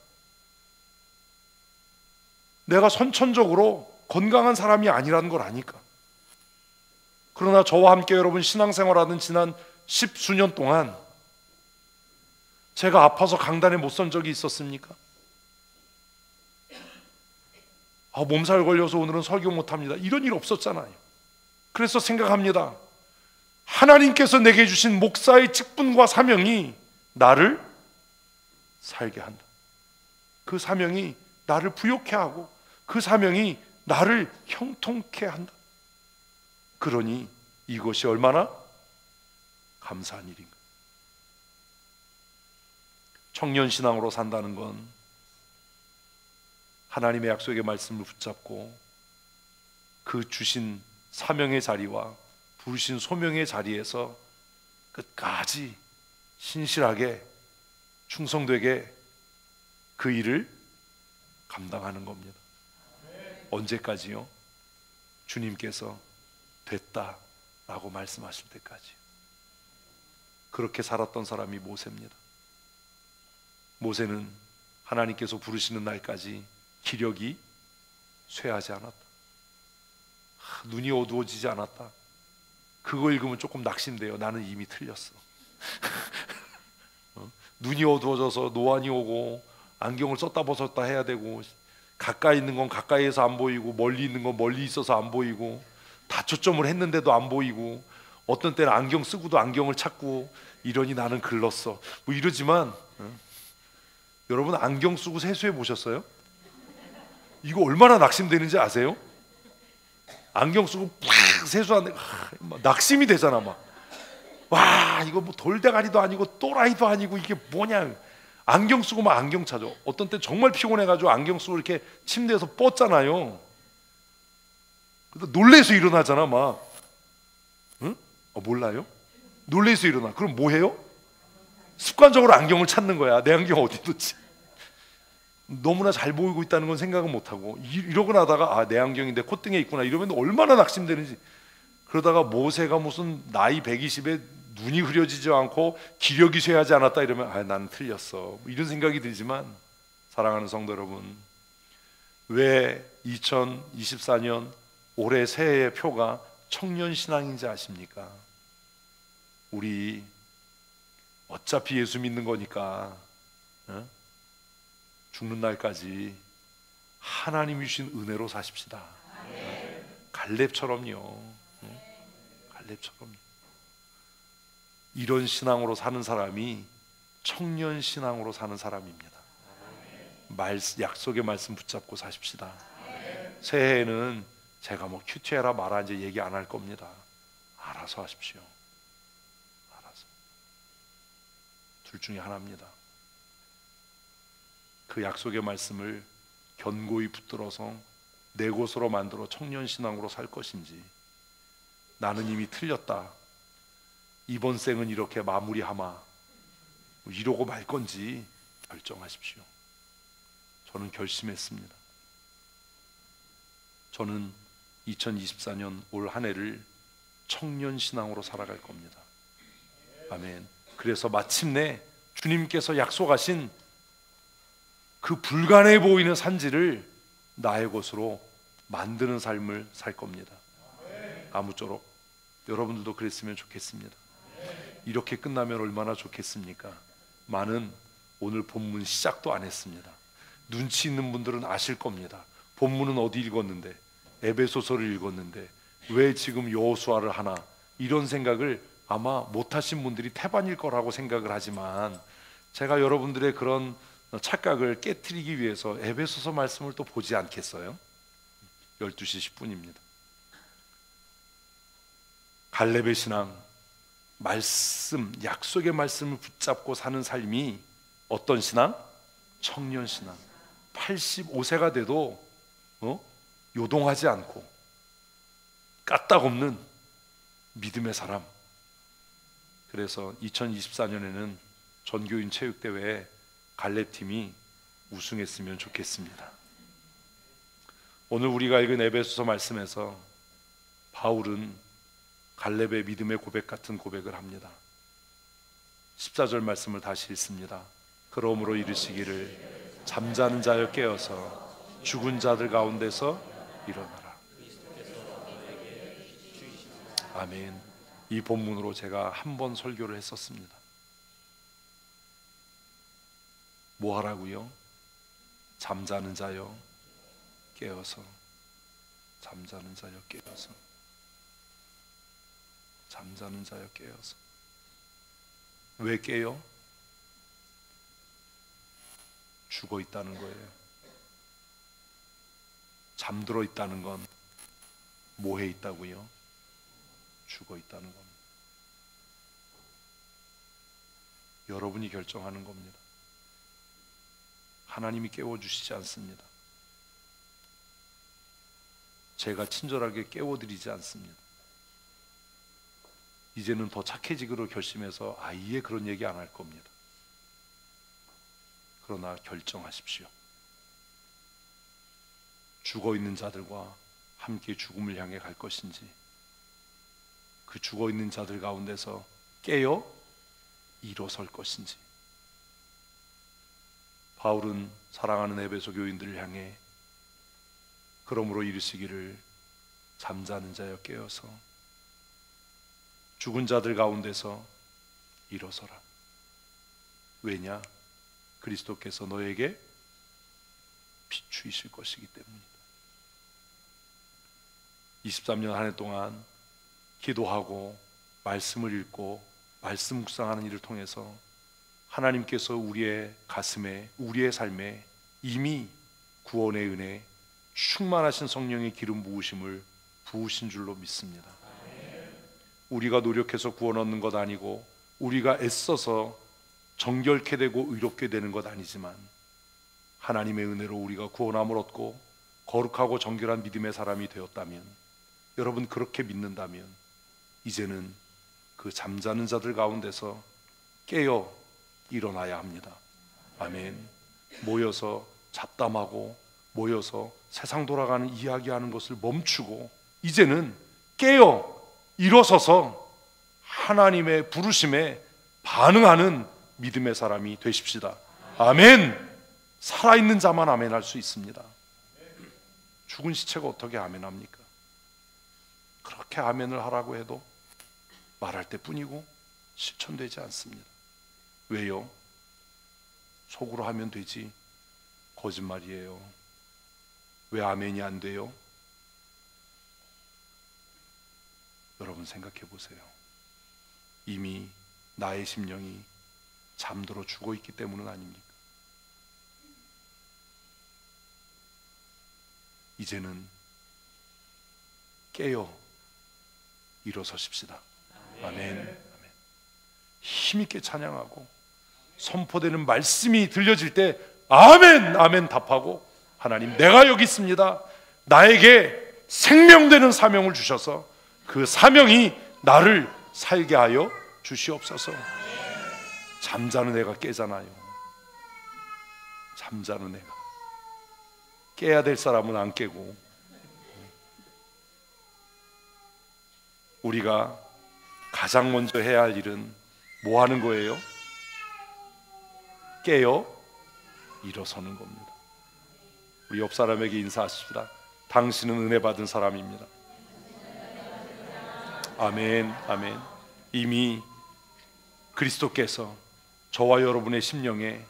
내가 선천적으로 건강한 사람이 아니라는 걸 아니까. 그러나 저와 함께 여러분 신앙생활하는 지난 10수년 동안 제가 아파서 강단에 못 선 적이 있었습니까? 몸살 걸려서 오늘은 설교 못합니다, 이런 일 없었잖아요. 그래서 생각합니다. 하나님께서 내게 주신 목사의 직분과 사명이 나를 살게 한다. 그 사명이 나를 부욕해 하고 그 사명이 나를 형통케 한다. 그러니 이것이 얼마나 감사한 일인가. 청년신앙으로 산다는 건 하나님의 약속의 말씀을 붙잡고 그 주신 사명의 자리와 부르신 소명의 자리에서 끝까지 신실하게 충성되게 그 일을 감당하는 겁니다. 언제까지요? 주님께서 됐다라고 말씀하실 때까지. 그렇게 살았던 사람이 모세입니다. 모세는 하나님께서 부르시는 날까지 기력이 쇠하지 않았다. 눈이 어두워지지 않았다. 그거 읽으면 조금 낙심돼요. 나는 이미 틀렸어. 눈이 어두워져서 노안이 오고 안경을 썼다 벗었다 해야 되고, 가까이 있는 건 가까이에서 안 보이고 멀리 있는 건 멀리 있어서 안 보이고, 다초점을 했는데도 안 보이고, 어떤 때는 안경 쓰고도 안경을 찾고, 이러니 나는 글렀어 뭐 이러지만, 여러분 안경 쓰고 세수해 보셨어요? 이거 얼마나 낙심되는지 아세요? 안경 쓰고 팍 세수하는데 낙심이 되잖아. 막 와, 이거 뭐 돌대가리도 아니고 또라이도 아니고 이게 뭐냐. 안경 쓰고 막 안경 찾아. 어떤 때 정말 피곤해가지고 안경 쓰고 이렇게 침대에서 뻗잖아요. 그래서 놀래서 일어나잖아 막. 응? 몰라요? 놀래서 일어나. 그럼 뭐 해요? 습관적으로 안경을 찾는 거야. 내 안경 어디 뒀지? 너무나 잘 보이고 있다는 건 생각은 못하고, 이러고 나다가 아, 내 안경인데 콧등에 있구나 이러면 얼마나 낙심되는지. 그러다가 모세가 무슨 나이 120에 눈이 흐려지지 않고 기력이 쇠하지 않았다 이러면 아, 나는 틀렸어 이런 생각이 들지만, 사랑하는 성도 여러분, 왜 2024년 올해 새해의 표가 청년신앙인지 아십니까? 우리 어차피 예수 믿는 거니까 죽는 날까지 하나님이 주신 은혜로 사십시다. 갈렙처럼요. 갈렙처럼. 이런 신앙으로 사는 사람이 청년 신앙으로 사는 사람입니다. 약속의 말씀 붙잡고 사십시다. 새해에는 제가 뭐 큐티해라 마라 이제 얘기 안 할 겁니다. 알아서 하십시오. 알아서. 둘 중에 하나입니다. 그 약속의 말씀을 견고히 붙들어서 내 곳으로 만들어 청년 신앙으로 살 것인지, 나는 이미 틀렸다, 이번 생은 이렇게 마무리하마 이러고 말 건지 결정하십시오. 저는 결심했습니다. 저는 2024년 올 한 해를 청년 신앙으로 살아갈 겁니다. 아멘. 그래서 마침내 주님께서 약속하신 그 불가능해 보이는 산지를 나의 것으로 만드는 삶을 살 겁니다. 아무쪼록 여러분들도 그랬으면 좋겠습니다. 이렇게 끝나면 얼마나 좋겠습니까? 많은 오늘 본문 시작도 안 했습니다. 눈치 있는 분들은 아실 겁니다. 본문은 어디 읽었는데, 에베소서를 읽었는데 왜 지금 여호수아를 하나, 이런 생각을 아마 못하신 분들이 태반일 거라고 생각을 하지만, 제가 여러분들의 그런 착각을 깨트리기 위해서 에베소서 말씀을 또 보지 않겠어요? 12시 10분입니다. 갈렙의 신앙, 말씀, 약속의 말씀을 붙잡고 사는 삶이 어떤 신앙? 청년 신앙. 85세가 돼도 요동하지 않고 까딱없는 믿음의 사람. 그래서 2024년에는 전교인 체육대회에 갈렙팀이 우승했으면 좋겠습니다. 오늘 우리가 읽은 에베소서 말씀에서 바울은 갈렙의 믿음의 고백 같은 고백을 합니다. 14절 말씀을 다시 읽습니다. 그러므로 이르시기를 잠자는 자여 깨어서 죽은 자들 가운데서 일어나라. 아멘. 이 본문으로 제가 한 번 설교를 했었습니다. 뭐 하라고요? 잠자는 자여 깨어서, 잠자는 자여 깨어서, 잠자는 자여 깨어서. 왜 깨요? 죽어 있다는 거예요. 잠들어 있다는 건 뭐해 있다고요? 죽어 있다는 겁니다. 여러분이 결정하는 겁니다. 하나님이 깨워주시지 않습니다. 제가 친절하게 깨워드리지 않습니다. 이제는 더 착해지기로 결심해서 아예 그런 얘기 안 할 겁니다. 그러나 결정하십시오. 죽어있는 자들과 함께 죽음을 향해 갈 것인지, 그 죽어있는 자들 가운데서 깨어 일어설 것인지. 바울은 사랑하는 에베소 교인들을 향해 그러므로 이르시기를 잠자는 자여 깨어서 죽은 자들 가운데서 일어서라. 왜냐? 그리스도께서 너에게 비추이실 것이기 때문이다. 23년 한 해 동안 기도하고 말씀을 읽고 말씀 묵상하는 일을 통해서 하나님께서 우리의 가슴에, 우리의 삶에 이미 구원의 은혜, 충만하신 성령의 기름 부으심을 부으신 줄로 믿습니다. 우리가 노력해서 구원 얻는 것 아니고 우리가 애써서 정결케 되고 의롭게 되는 것 아니지만 하나님의 은혜로 우리가 구원함을 얻고 거룩하고 정결한 믿음의 사람이 되었다면, 여러분 그렇게 믿는다면 이제는 그 잠자는 자들 가운데서 깨어 일어나야 합니다. 아멘. 모여서 잡담하고 모여서 세상 돌아가는 이야기하는 것을 멈추고 이제는 깨어 일어서서 하나님의 부르심에 반응하는 믿음의 사람이 되십시다. 아멘. 살아있는 자만 아멘할 수 있습니다. 죽은 시체가 어떻게 아멘합니까? 그렇게 아멘을 하라고 해도 말할 때뿐이고 실천되지 않습니다. 왜요? 속으로 하면 되지. 거짓말이에요. 왜 아멘이 안 돼요? 여러분 생각해 보세요. 이미 나의 심령이 잠들어 죽어 있기 때문은 아닙니까? 이제는 깨어 일어서십시다. 아멘. 아멘. 힘있게 찬양하고 선포되는 말씀이 들려질 때 아멘, 아멘 답하고, 하나님 내가 여기 있습니다. 나에게 생명되는 사명을 주셔서 그 사명이 나를 살게 하여 주시옵소서. 잠자는 애가 깨잖아요. 잠자는 애가 깨야 될 사람은 안 깨고, 우리가 가장 먼저 해야 할 일은 뭐 하는 거예요? 깨어 일어서는 겁니다. 우리 옆 사람에게 인사하십시다. 당신은 은혜 받은 사람입니다. 아멘, 아멘. 이미 그리스도께서 저와 여러분의 심령에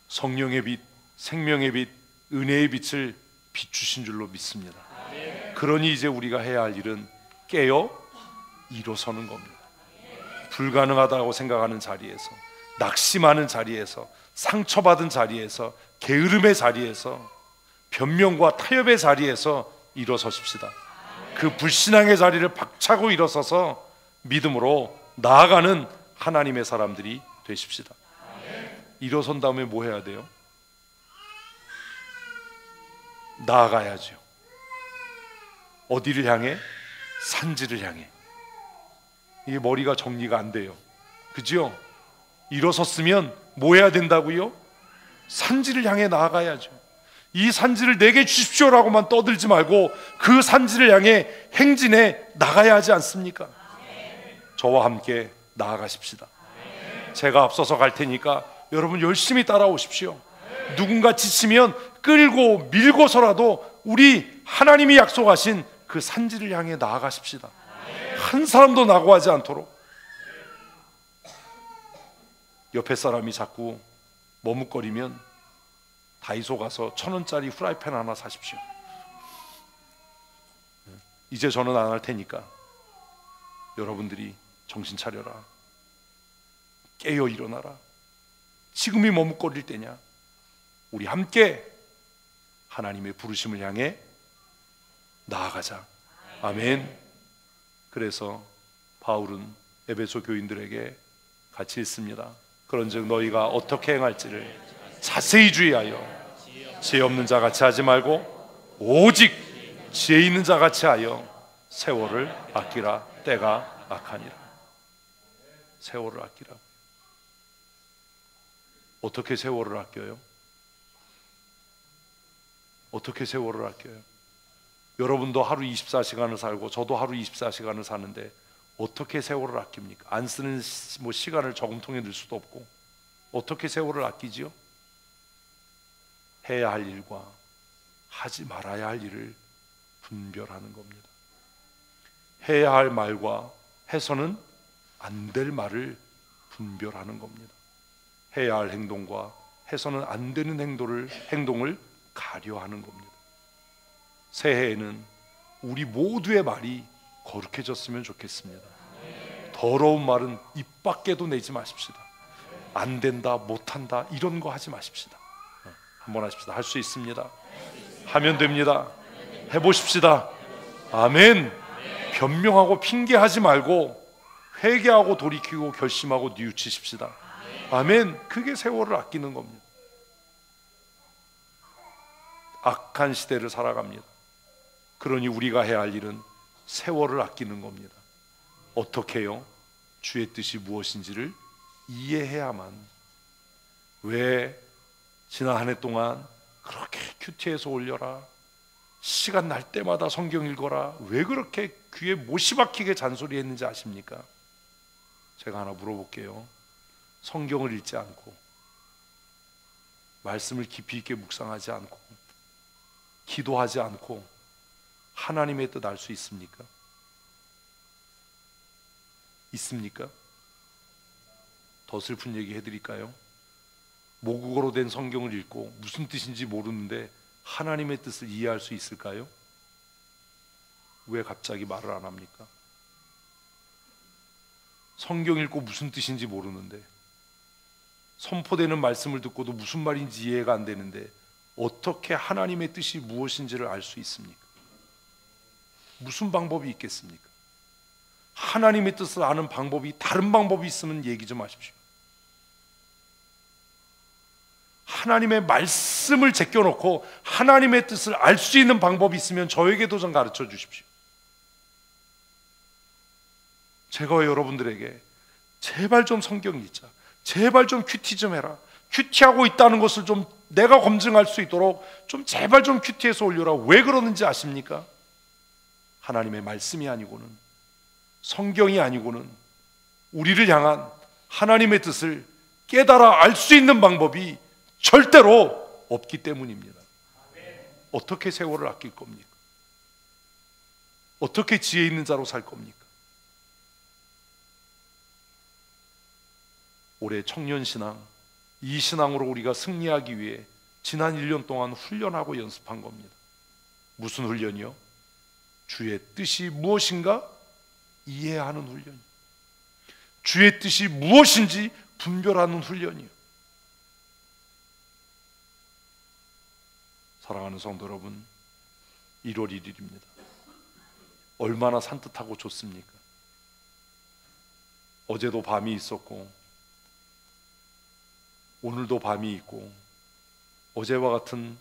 성령의 빛, 생명의 빛, 은혜의 빛을 비추신 줄로 믿습니다. 그러니 이제 우리가 해야 할 일은 깨어 일어서는 겁니다. 불가능하다고 생각하는 자리에서, 낙심하는 자리에서, 상처받은 자리에서, 게으름의 자리에서, 변명과 타협의 자리에서 일어서십시다. 그 불신앙의 자리를 박차고 일어서서 믿음으로 나아가는 하나님의 사람들이 되십시다. 일어선 다음에 뭐 해야 돼요? 나아가야죠. 어디를 향해? 산지를 향해. 이게 머리가 정리가 안 돼요. 그죠? 일어섰으면 뭐 해야 된다고요? 산지를 향해 나아가야죠. 이 산지를 내게 주십시오라고만 떠들지 말고 그 산지를 향해 행진해 나가야 하지 않습니까? 저와 함께 나아가십시다. 제가 앞서서 갈 테니까 여러분 열심히 따라오십시오. 누군가 지치면 끌고 밀고서라도 우리 하나님이 약속하신 그 산지를 향해 나아가십시다. 한 사람도 낙오하지 않도록. 옆에 사람이 자꾸 머뭇거리면 다이소 가서 1,000원짜리 후라이팬 하나 사십시오. 이제 저는 안 할 테니까 여러분들이 정신 차려라. 깨어 일어나라. 지금이 머뭇거릴 때냐? 우리 함께 하나님의 부르심을 향해 나아가자. 아멘. 그래서 바울은 에베소 교인들에게 같이 읽습니다. 그런즉 너희가 어떻게 행할지를 자세히 주의하여 지혜 없는 자 같이 하지 말고 오직 지혜 있는 자 같이 하여 세월을 아끼라. 때가 악하니라. 세월을 아끼라. 어떻게 세월을 아껴요? 어떻게 세월을 아껴요? 여러분도 하루 24시간을 살고 저도 하루 24시간을 사는데 어떻게 세월을 아낍니까? 안 쓰는 시간을 저금통에 넣을 수도 없고 어떻게 세월을 아끼지요? 해야 할 일과 하지 말아야 할 일을 분별하는 겁니다. 해야 할 말과 해서는 안 될 말을 분별하는 겁니다. 해야 할 행동과 해서는 안 되는 행동을 가려하는 겁니다. 새해에는 우리 모두의 말이 거룩해졌으면 좋겠습니다. 더러운 말은 입 밖에도 내지 마십시다. 안 된다, 못한다 이런 거 하지 마십시다. 한번 하십시다. 할 수 있습니다. 하면 됩니다. 해보십시다. 아멘. 변명하고 핑계하지 말고 회개하고 돌이키고 결심하고 뉘우치십시다. 아멘. 그게 세월을 아끼는 겁니다. 악한 시대를 살아갑니다. 그러니 우리가 해야 할 일은 세월을 아끼는 겁니다. 어떻게 해요? 주의 뜻이 무엇인지를 이해해야만. 왜 지난 한 해 동안 그렇게 큐티해서 올려라, 시간 날 때마다 성경 읽어라, 왜 그렇게 귀에 못이 박히게 잔소리했는지 아십니까? 제가 하나 물어볼게요. 성경을 읽지 않고 말씀을 깊이 있게 묵상하지 않고 기도하지 않고 하나님의 뜻 알 수 있습니까? 있습니까? 더 슬픈 얘기 해드릴까요? 모국어로 된 성경을 읽고 무슨 뜻인지 모르는데 하나님의 뜻을 이해할 수 있을까요? 왜 갑자기 말을 안 합니까? 성경 읽고 무슨 뜻인지 모르는데, 선포되는 말씀을 듣고도 무슨 말인지 이해가 안 되는데 어떻게 하나님의 뜻이 무엇인지를 알 수 있습니까? 무슨 방법이 있겠습니까? 하나님의 뜻을 아는 방법이 다른 방법이 있으면 얘기 좀 하십시오. 하나님의 말씀을 제껴놓고 하나님의 뜻을 알 수 있는 방법이 있으면 저에게도 좀 가르쳐 주십시오. 제가 여러분들에게 제발 좀 성경 읽자, 제발 좀 큐티 좀 해라, 큐티하고 있다는 것을 좀 내가 검증할 수 있도록 좀 제발 좀 큐티해서 올려라. 왜 그러는지 아십니까? 하나님의 말씀이 아니고는, 성경이 아니고는 우리를 향한 하나님의 뜻을 깨달아 알 수 있는 방법이 절대로 없기 때문입니다. 어떻게 세월을 아낄 겁니까? 어떻게 지혜 있는 자로 살 겁니까? 올해 청년신앙, 이 신앙으로 우리가 승리하기 위해 지난 1년 동안 훈련하고 연습한 겁니다. 무슨 훈련이요? 주의 뜻이 무엇인가 이해하는 훈련이요. 주의 뜻이 무엇인지 분별하는 훈련이요. 사랑하는 성도 여러분, 1월 1일입니다. 얼마나 산뜻하고 좋습니까? 어제도 밤이 있었고 오늘도 밤이 있고 어제와 같은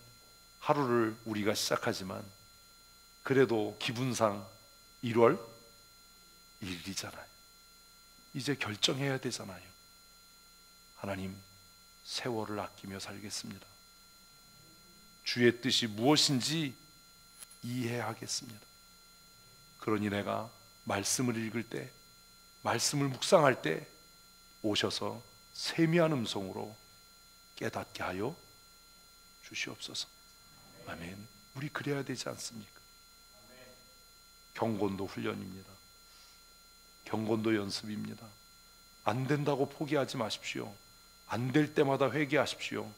하루를 우리가 시작하지만 그래도 기분상 1월 1일이잖아요. 이제 결정해야 되잖아요. 하나님, 세월을 아끼며 살겠습니다. 주의 뜻이 무엇인지 이해하겠습니다. 그러니 내가 말씀을 읽을 때, 말씀을 묵상할 때 오셔서 세미한 음성으로 깨닫게 하여 주시옵소서. 아멘. 우리 그래야 되지 않습니까? 경건도 훈련입니다. 경건도 연습입니다. 안 된다고 포기하지 마십시오. 안 될 때마다 회개하십시오.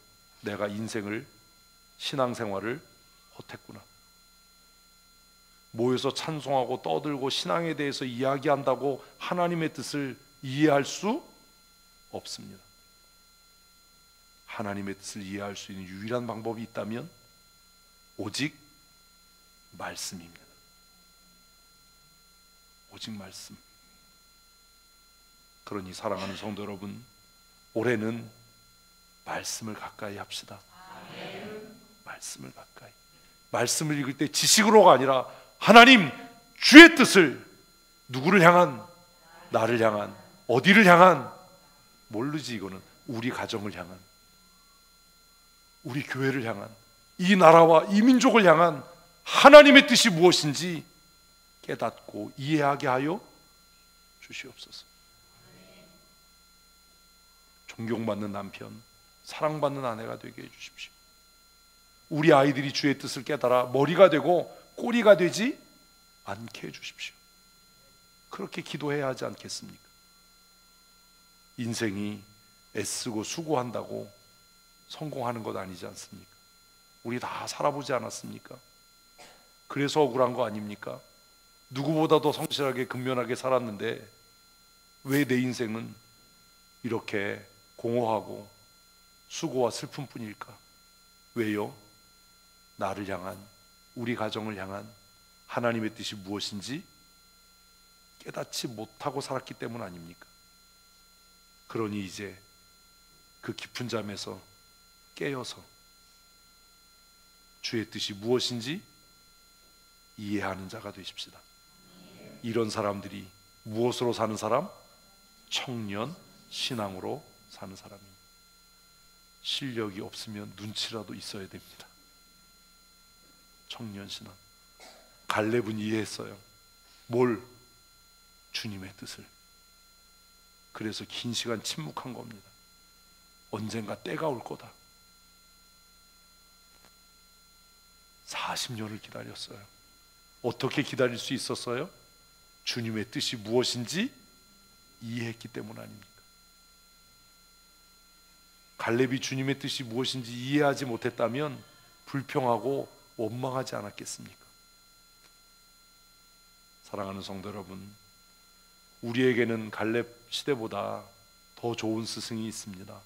내가 인생을, 신앙생활을 헛했구나. 모여서 찬송하고 떠들고 신앙에 대해서 이야기한다고 하나님의 뜻을 이해할 수 없습니다. 하나님의 뜻을 이해할 수 있는 유일한 방법이 있다면 오직 말씀입니다. 오직 말씀. 그러니 사랑하는 성도 여러분, 올해는 말씀을 가까이 합시다. 말씀을 가까이. 말씀을 읽을 때 지식으로가 아니라 하나님 주의 뜻을, 누구를 향한? 나를 향한, 어디를 향한? 모르지. 이거는 우리 가정을 향한, 우리 교회를 향한, 이 나라와 이 민족을 향한 하나님의 뜻이 무엇인지 깨닫고 이해하게 하여 주시옵소서. 존경받는 남편, 사랑받는 아내가 되게 해주십시오. 우리 아이들이 주의 뜻을 깨달아 머리가 되고 꼬리가 되지 않게 해주십시오. 그렇게 기도해야 하지 않겠습니까? 인생이 애쓰고 수고한다고 성공하는 것 아니지 않습니까? 우리 다 살아보지 않았습니까? 그래서 억울한 거 아닙니까? 누구보다도 성실하게 근면하게 살았는데 왜 내 인생은 이렇게 공허하고 수고와 슬픔뿐일까? 왜요? 나를 향한, 우리 가정을 향한 하나님의 뜻이 무엇인지 깨닫지 못하고 살았기 때문 아닙니까? 그러니 이제 그 깊은 잠에서 깨어서 주의 뜻이 무엇인지 이해하는 자가 되십시다. 이런 사람들이 무엇으로 사는 사람? 청년 신앙으로 사는 사람입니다. 실력이 없으면 눈치라도 있어야 됩니다. 청년 신앙. 갈렙은 이해했어요. 뭘? 주님의 뜻을. 그래서 긴 시간 침묵한 겁니다. 언젠가 때가 올 거다. 40년을 기다렸어요. 어떻게 기다릴 수 있었어요? 주님의 뜻이 무엇인지 이해했기 때문 아닙니까? 갈렙이 주님의 뜻이 무엇인지 이해하지 못했다면 불평하고 원망하지 않았겠습니까? 사랑하는 성도 여러분, 우리에게는 갈렙 시대보다 더 좋은 스승이 있습니다.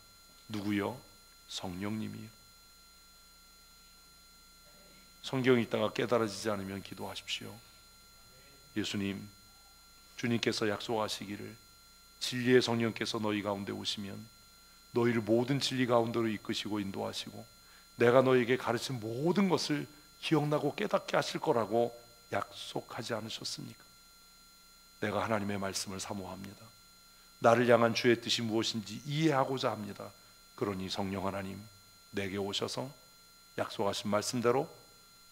누구요? 성령님이요. 성경 읽다가 깨달아지지 않으면 기도하십시오. 예수님, 주님께서 약속하시기를 진리의 성령께서 너희 가운데 오시면 너희를 모든 진리 가운데로 이끄시고 인도하시고 내가 너희에게 가르친 모든 것을 기억나고 깨닫게 하실 거라고 약속하지 않으셨습니까? 내가 하나님의 말씀을 사모합니다. 나를 향한 주의 뜻이 무엇인지 이해하고자 합니다. 그러니 성령 하나님 내게 오셔서 약속하신 말씀대로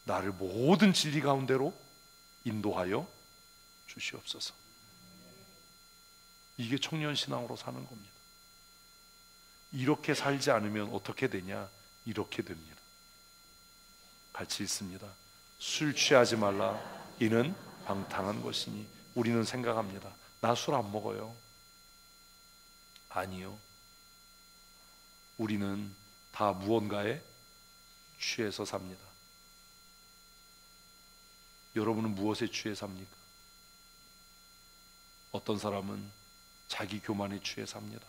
나를 모든 진리 가운데로 인도하여 주시옵소서. 이게 청년신앙으로 사는 겁니다. 이렇게 살지 않으면 어떻게 되냐? 이렇게 됩니다. 같이 있습니다. 술 취하지 말라. 이는 방탕한 것이니. 우리는 생각합니다. 나 술 안 먹어요. 아니요. 우리는 다 무언가에 취해서 삽니다. 여러분은 무엇에 취해 삽니까? 어떤 사람은 자기 교만에 취해 삽니다.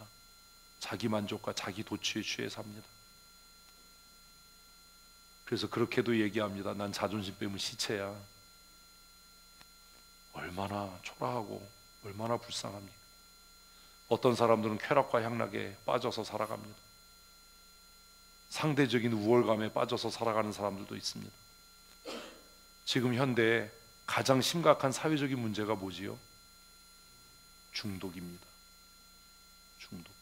자기 만족과 자기 도취에 취해 삽니다. 그래서 그렇게도 얘기합니다. 난 자존심 빼면 시체야. 얼마나 초라하고 얼마나 불쌍합니까? 어떤 사람들은 쾌락과 향락에 빠져서 살아갑니다. 상대적인 우월감에 빠져서 살아가는 사람들도 있습니다. 지금 현대에 가장 심각한 사회적인 문제가 뭐지요? 중독입니다. 중독.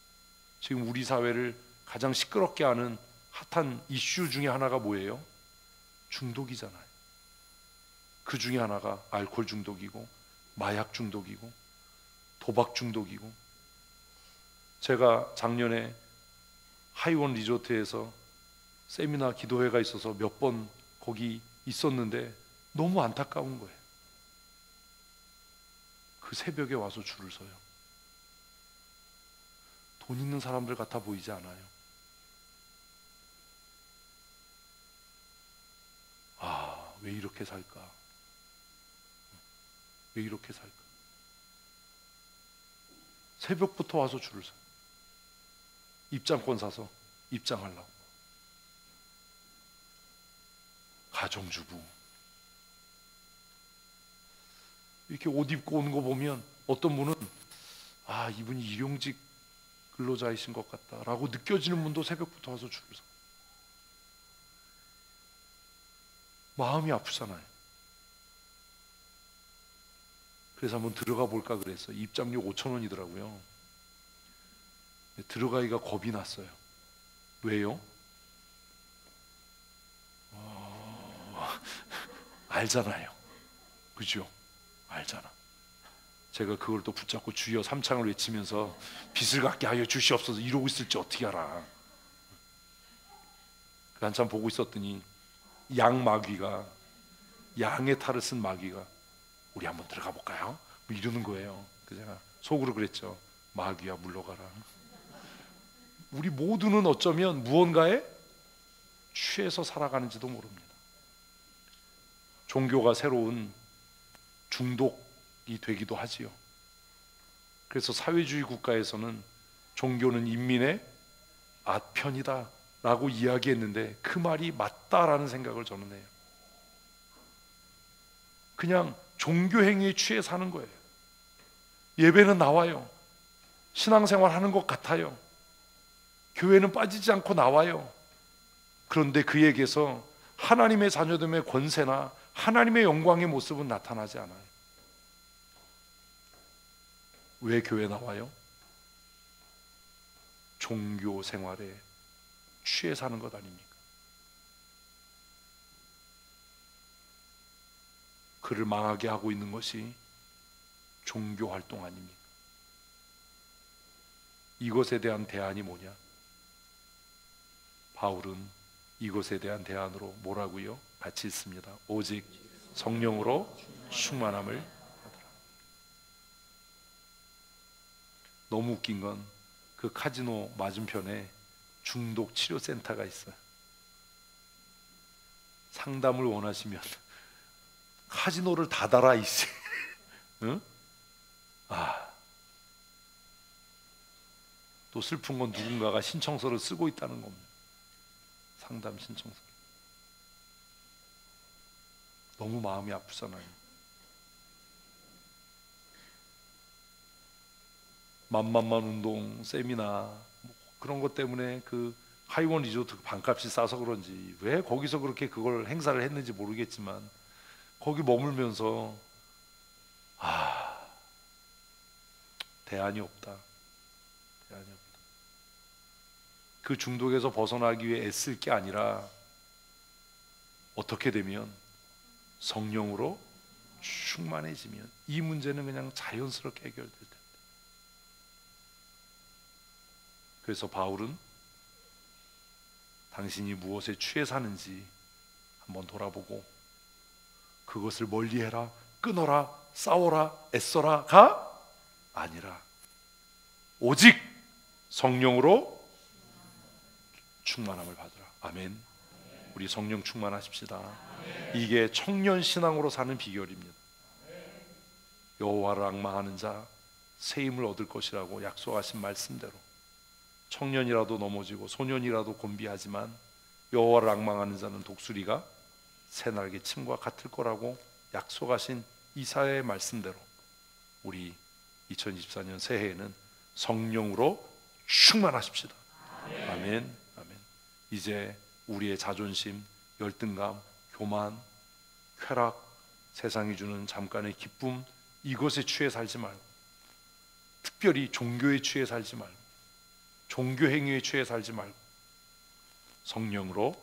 지금 우리 사회를 가장 시끄럽게 하는 핫한 이슈 중에 하나가 뭐예요? 중독이잖아요. 그 중에 하나가 알코올 중독이고 마약 중독이고 도박 중독이고. 제가 작년에 하이원 리조트에서 세미나 기도회가 있어서 몇 번 거기 있었는데 너무 안타까운 거예요. 그 새벽에 와서 줄을 서요. 돈 있는 사람들 같아 보이지 않아요? 아, 왜 이렇게 살까? 왜 이렇게 살까? 새벽부터 와서 줄을 서요. 입장권 사서 입장하려고. 가정주부 이렇게 옷 입고 오는 거 보면 어떤 분은 아, 이분이 일용직 근로자이신 것 같다라고 느껴지는 분도 새벽부터 와서 줄을 서. 마음이 아프잖아요. 그래서 한번 들어가 볼까 그랬어요. 입장료 5,000원이더라고요. 들어가기가 겁이 났어요. 왜요? 알잖아요. 그죠? 알잖아. 제가 그걸 또 붙잡고 주여 삼창을 외치면서 빚을 갚게 하여 주시옵소서 이러고 있을지 어떻게 알아. 한참 보고 있었더니 양 마귀가, 양의 탈을 쓴 마귀가 우리 한번 들어가 볼까요? 뭐 이러는 거예요. 그래서 제가 속으로 그랬죠. 마귀야 물러가라. 우리 모두는 어쩌면 무언가에 취해서 살아가는지도 모릅니다. 종교가 새로운 중독이 되기도 하지요. 그래서 사회주의 국가에서는 종교는 인민의 아편이다 라고 이야기했는데 그 말이 맞다라는 생각을 저는 해요. 그냥 종교 행위에 취해 사는 거예요. 예배는 나와요. 신앙생활 하는 것 같아요. 교회는 빠지지 않고 나와요. 그런데 그에게서 하나님의 자녀됨의 권세나 하나님의 영광의 모습은 나타나지 않아요. 왜 교회 나와요? 종교 생활에 취해 사는 것 아닙니까? 그를 망하게 하고 있는 것이 종교 활동 아닙니까? 이것에 대한 대안이 뭐냐? 바울은 이것에 대한 대안으로 뭐라고요? 같이 읽습니다. 오직 성령으로 충만함을 받으라. 너무 웃긴 건 그 카지노 맞은편에 중독 치료 센터가 있어요. 상담을 원하시면 카지노를 닫아라 이씨. 응? 또 슬픈 건 누군가가 신청서를 쓰고 있다는 겁니다. 상담 신청서. 너무 마음이 아프잖아요. 만만만 운동 세미나 뭐 그런 것 때문에 그 하이원 리조트 반값이 싸서 그런지 왜 거기서 그렇게 그걸 행사를 했는지 모르겠지만 거기 머물면서 대안이 없다. 대안이 없다. 그 중독에서 벗어나기 위해 애쓸 게 아니라 어떻게 되면 성령으로 충만해지면 이 문제는 그냥 자연스럽게 해결될 텐데. 그래서 바울은 당신이 무엇에 취해 사는지 한번 돌아보고 그것을 멀리해라, 끊어라, 싸워라, 애써라가 아니라 오직 성령으로 충만함을 받으라. 아멘. 우리 성령 충만하십시다. 이게 청년 신앙으로 사는 비결입니다. 여호와를 앙망하는 자 새 힘을 얻을 것이라고 약속하신 말씀대로 청년이라도 넘어지고 소년이라도 곤비하지만 여호와를 앙망하는 자는 독수리가 새날개 침과 같을 거라고 약속하신 이사야의 말씀대로 우리 2024년 새해에는 성령으로 충만하십시다. 아멘. 아멘. 이제 우리의 자존심, 열등감, 교만, 쾌락, 세상이 주는 잠깐의 기쁨 이것에 취해 살지 말고 특별히 종교에 취해 살지 말고 종교 행위에 취해 살지 말고 성령으로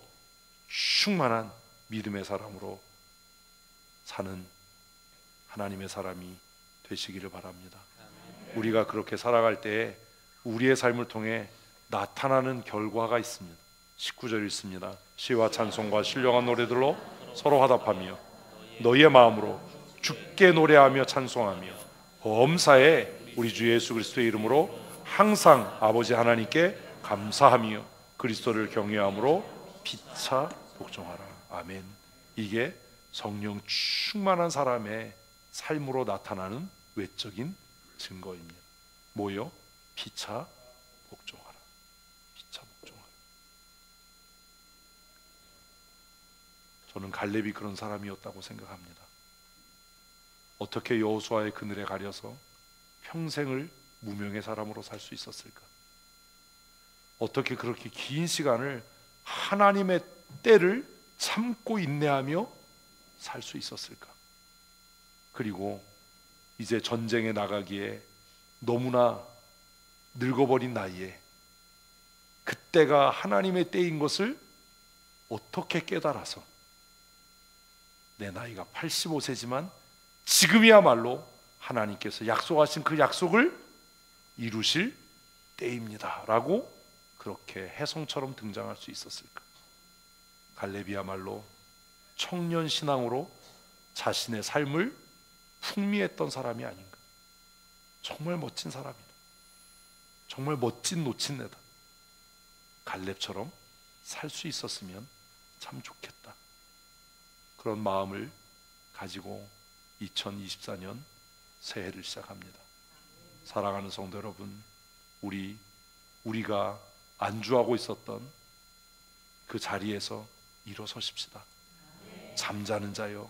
충만한 믿음의 사람으로 사는 하나님의 사람이 되시기를 바랍니다. 우리가 그렇게 살아갈 때에 우리의 삶을 통해 나타나는 결과가 있습니다. 19절 있습니다. 시와 찬송과 신령한 노래들로 서로 화답하며 너희의 마음으로 주께 노래하며 찬송하며 범사에 우리 주 예수 그리스도의 이름으로 항상 아버지 하나님께 감사하며 그리스도를 경외함으로 피차 복종하라. 아멘. 이게 성령 충만한 사람의 삶으로 나타나는 외적인 증거입니다. 뭐요? 피차 복종하라. 피차 복종하라. 저는 갈렙이 그런 사람이었다고 생각합니다. 어떻게 여호수아의 그늘에 가려서 평생을 무명의 사람으로 살 수 있었을까? 어떻게 그렇게 긴 시간을 하나님의 때를 참고 인내하며 살 수 있었을까? 그리고 이제 전쟁에 나가기에 너무나 늙어버린 나이에 그때가 하나님의 때인 것을 어떻게 깨달아서 내 나이가 85세지만 지금이야말로 하나님께서 약속하신 그 약속을 이루실 때입니다 라고 그렇게 혜성처럼 등장할 수 있었을까? 갈렙이야말로 청년 신앙으로 자신의 삶을 풍미했던 사람이 아닌가. 정말 멋진 사람이다. 정말 멋진 노친네다. 갈렙처럼 살 수 있었으면 참 좋겠다. 그런 마음을 가지고 2024년 새해를 시작합니다. 사랑하는 성도 여러분, 우리가 안주하고 있었던 그 자리에서 일어서십시다. 잠자는 자여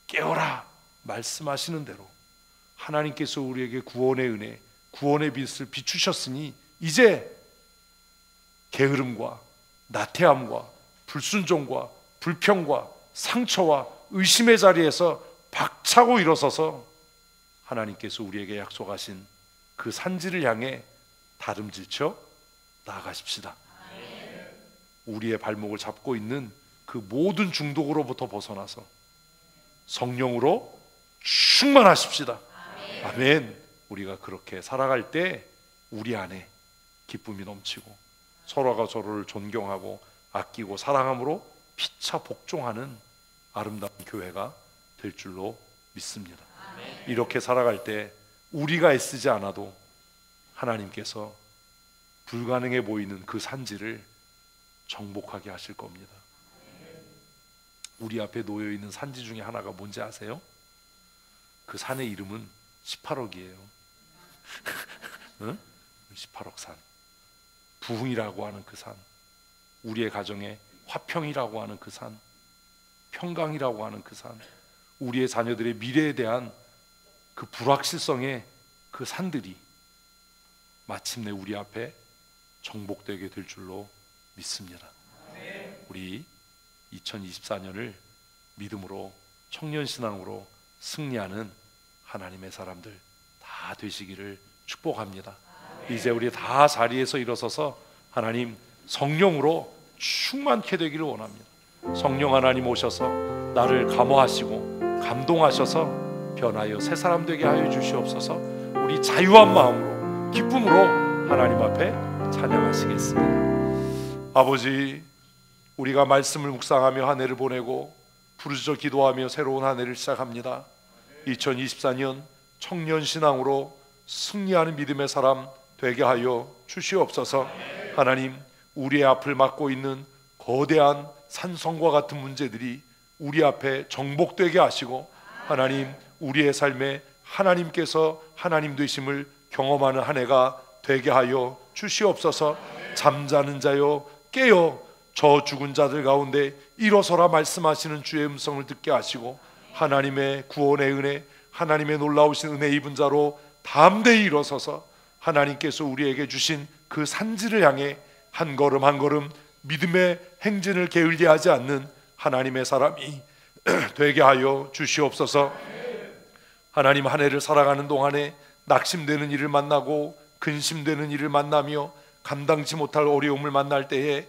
깨어라 말씀하시는 대로 하나님께서 우리에게 구원의 은혜, 구원의 빛을 비추셨으니 이제 게으름과 나태함과 불순종과 불평과 상처와 의심의 자리에서 박차고 일어서서 하나님께서 우리에게 약속하신 그 산지를 향해 다름질쳐 나아가십시다. 우리의 발목을 잡고 있는 그 모든 중독으로부터 벗어나서 성령으로 충만하십시다. 아멘. 우리가 그렇게 살아갈 때 우리 안에 기쁨이 넘치고 서로가 서로를 존경하고 아끼고 사랑함으로 피차 복종하는 아름다운 교회가 될 줄로 믿습니다. 이렇게 살아갈 때 우리가 애쓰지 않아도 하나님께서 불가능해 보이는 그 산지를 정복하게 하실 겁니다. 우리 앞에 놓여 있는 산지 중에 하나가 뭔지 아세요? 그 산의 이름은 18억이에요. 응? 18억 산. 부흥이라고 하는 그 산, 우리의 가정에 화평이라고 하는 그 산, 평강이라고 하는 그 산, 우리의 자녀들의 미래에 대한 그 불확실성의 그 산들이 마침내 우리 앞에 정복되게 될 줄로 믿습니다. 우리 2024년을 믿음으로 청년신앙으로 승리하는 하나님의 사람들 다 되시기를 축복합니다. 이제 우리 다 자리에서 일어서서 하나님 성령으로 충만케 되기를 원합니다. 성령 하나님 오셔서 나를 감화하시고 감동하셔서 변하여 새 사람 되게 하여 주시옵소서. 우리 자유한 마음으로 기쁨으로 하나님 앞에 찬양하시겠습니다. 아버지, 우리가 말씀을 묵상하며 한 해를 보내고 부르짖어 기도하며 새로운 한 해를 시작합니다. 2024년 청년신앙으로 승리하는 믿음의 사람 되게 하여 주시옵소서. 하나님, 우리의 앞을 막고 있는 거대한 산성과 같은 문제들이 우리 앞에 정복되게 하시고 하나님, 우리의 삶에 하나님께서 하나님 되심을 경험하는 한 해가 되게 하여 주시옵소서. 잠자는 자여 깨어 저 죽은 자들 가운데 일어서라 말씀하시는 주의 음성을 듣게 하시고 하나님의 구원의 은혜, 하나님의 놀라우신 은혜 입은 자로 담대히 일어서서 하나님께서 우리에게 주신 그 산지를 향해 한 걸음 한 걸음 믿음의 행진을 게을리 하지 않는 하나님의 사람이 되게 하여 주시옵소서. 하나님, 한 해를 살아가는 동안에 낙심되는 일을 만나고 근심되는 일을 만나며 감당치 못할 어려움을 만날 때에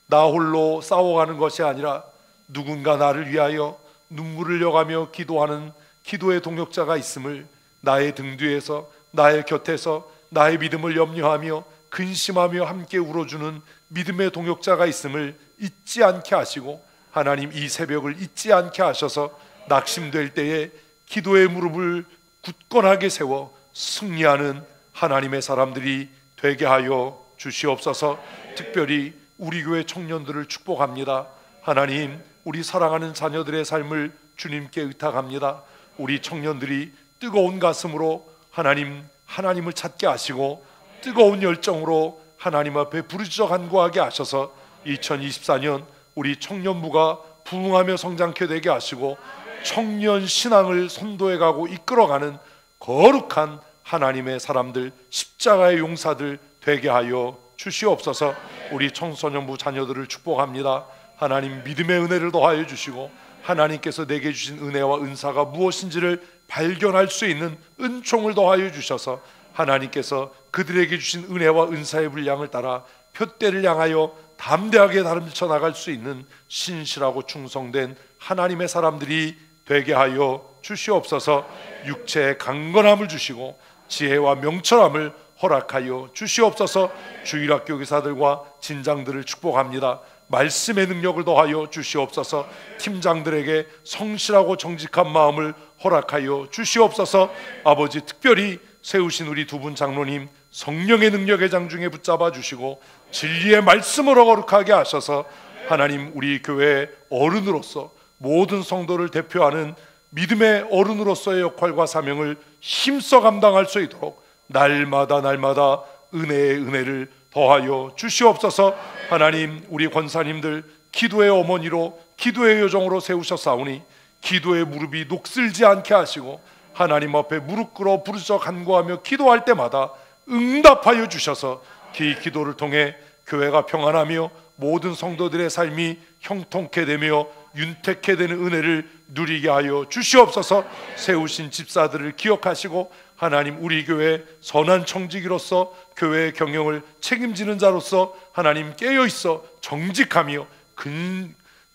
나 홀로 싸워가는 것이 아니라 누군가 나를 위하여 눈물을 흘려가며 기도하는 기도의 동역자가 있음을, 나의 등 뒤에서 나의 곁에서 나의 믿음을 염려하며 근심하며 함께 울어주는 믿음의 동역자가 있음을 잊지 않게 하시고 하나님, 이 새벽을 잊지 않게 하셔서 낙심될 때에 기도의 무릎을 굳건하게 세워 승리하는 하나님의 사람들이 되게 하여 주시옵소서. 특별히 우리 교회 청년들을 축복합니다. 하나님, 우리 사랑하는 자녀들의 삶을 주님께 의탁합니다. 우리 청년들이 뜨거운 가슴으로 하나님을 찾게 하시고 뜨거운 열정으로 하나님 앞에 부르짖어 간구하게 하셔서 2024년 우리 청년부가 부흥하며 성장케 되게 하시고 청년 신앙을 선도해 가고 이끌어가는 거룩한 하나님의 사람들, 십자가의 용사들 되게 하여 주시옵소서. 우리 청소년부 자녀들을 축복합니다. 하나님, 믿음의 은혜를 더하여 주시고 하나님께서 내게 주신 은혜와 은사가 무엇인지를 발견할 수 있는 은총을 더하여 주셔서 하나님께서 그들에게 주신 은혜와 은사의 분량을 따라 표대를 향하여 담대하게 다름쳐 나갈 수 있는 신실하고 충성된 하나님의 사람들이 되게 하여 주시옵소서. 육체의 강건함을 주시고 지혜와 명철함을 허락하여 주시옵소서. 주일학교 교사들과 진장들을 축복합니다. 말씀의 능력을 더하여 주시옵소서. 팀장들에게 성실하고 정직한 마음을 허락하여 주시옵소서. 아버지, 특별히 세우신 우리 두 분 장로님 성령의 능력의 장중에 붙잡아 주시고 진리의 말씀으로 거룩하게 하셔서 하나님, 우리 교회의 어른으로서 모든 성도를 대표하는 믿음의 어른으로서의 역할과 사명을 힘써 감당할 수 있도록 날마다 은혜의 은혜를 더하여 주시옵소서. 하나님, 우리 권사님들 기도의 어머니로 기도의 요정으로 세우셨사오니 기도의 무릎이 녹슬지 않게 하시고 하나님 앞에 무릎 꿇어 부르짖어 간구하며 기도할 때마다 응답하여 주셔서 그 기도를 통해 교회가 평안하며 모든 성도들의 삶이 형통케 되며 윤택케 되는 은혜를 누리게 하여 주시옵소서. 세우신 집사들을 기억하시고 하나님, 우리 교회 선한 청지기로서 교회의 경영을 책임지는 자로서 하나님 깨어있어 정직하며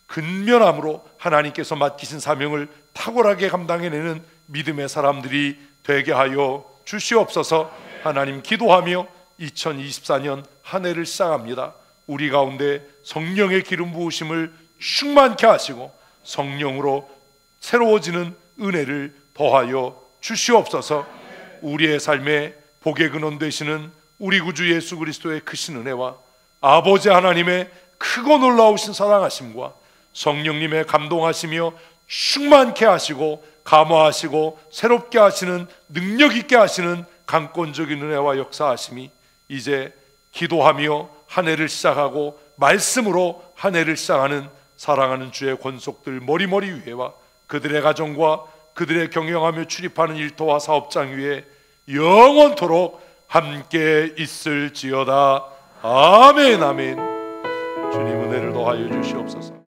근면함으로 하나님께서 맡기신 사명을 탁월하게 감당해내는 믿음의 사람들이 되게 하여 주시옵소서. 하나님, 기도하며 2024년 한 해를 시작합니다. 우리 가운데 성령의 기름 부으심을 충만케 하시고 성령으로 새로워지는 은혜를 더하여 주시옵소서. 우리의 삶에 복의 근원 되시는 우리 구주 예수 그리스도의 크신 은혜와 아버지 하나님의 크고 놀라우신 사랑하심과 성령님의 감동하시며 충만케 하시고 감화하시고 새롭게 하시는 능력 있게 하시는 강권적인 은혜와 역사하심이 이제 기도하며 한 해를 시작하고 말씀으로 한 해를 시작하는 사랑하는 주의 권속들 머리머리 위에와 그들의 가정과 그들의 경영하며 출입하는 일터와 사업장 위에 영원토록 함께 있을지어다. 아멘. 아멘. 주님, 은혜를 더하여 주시옵소서.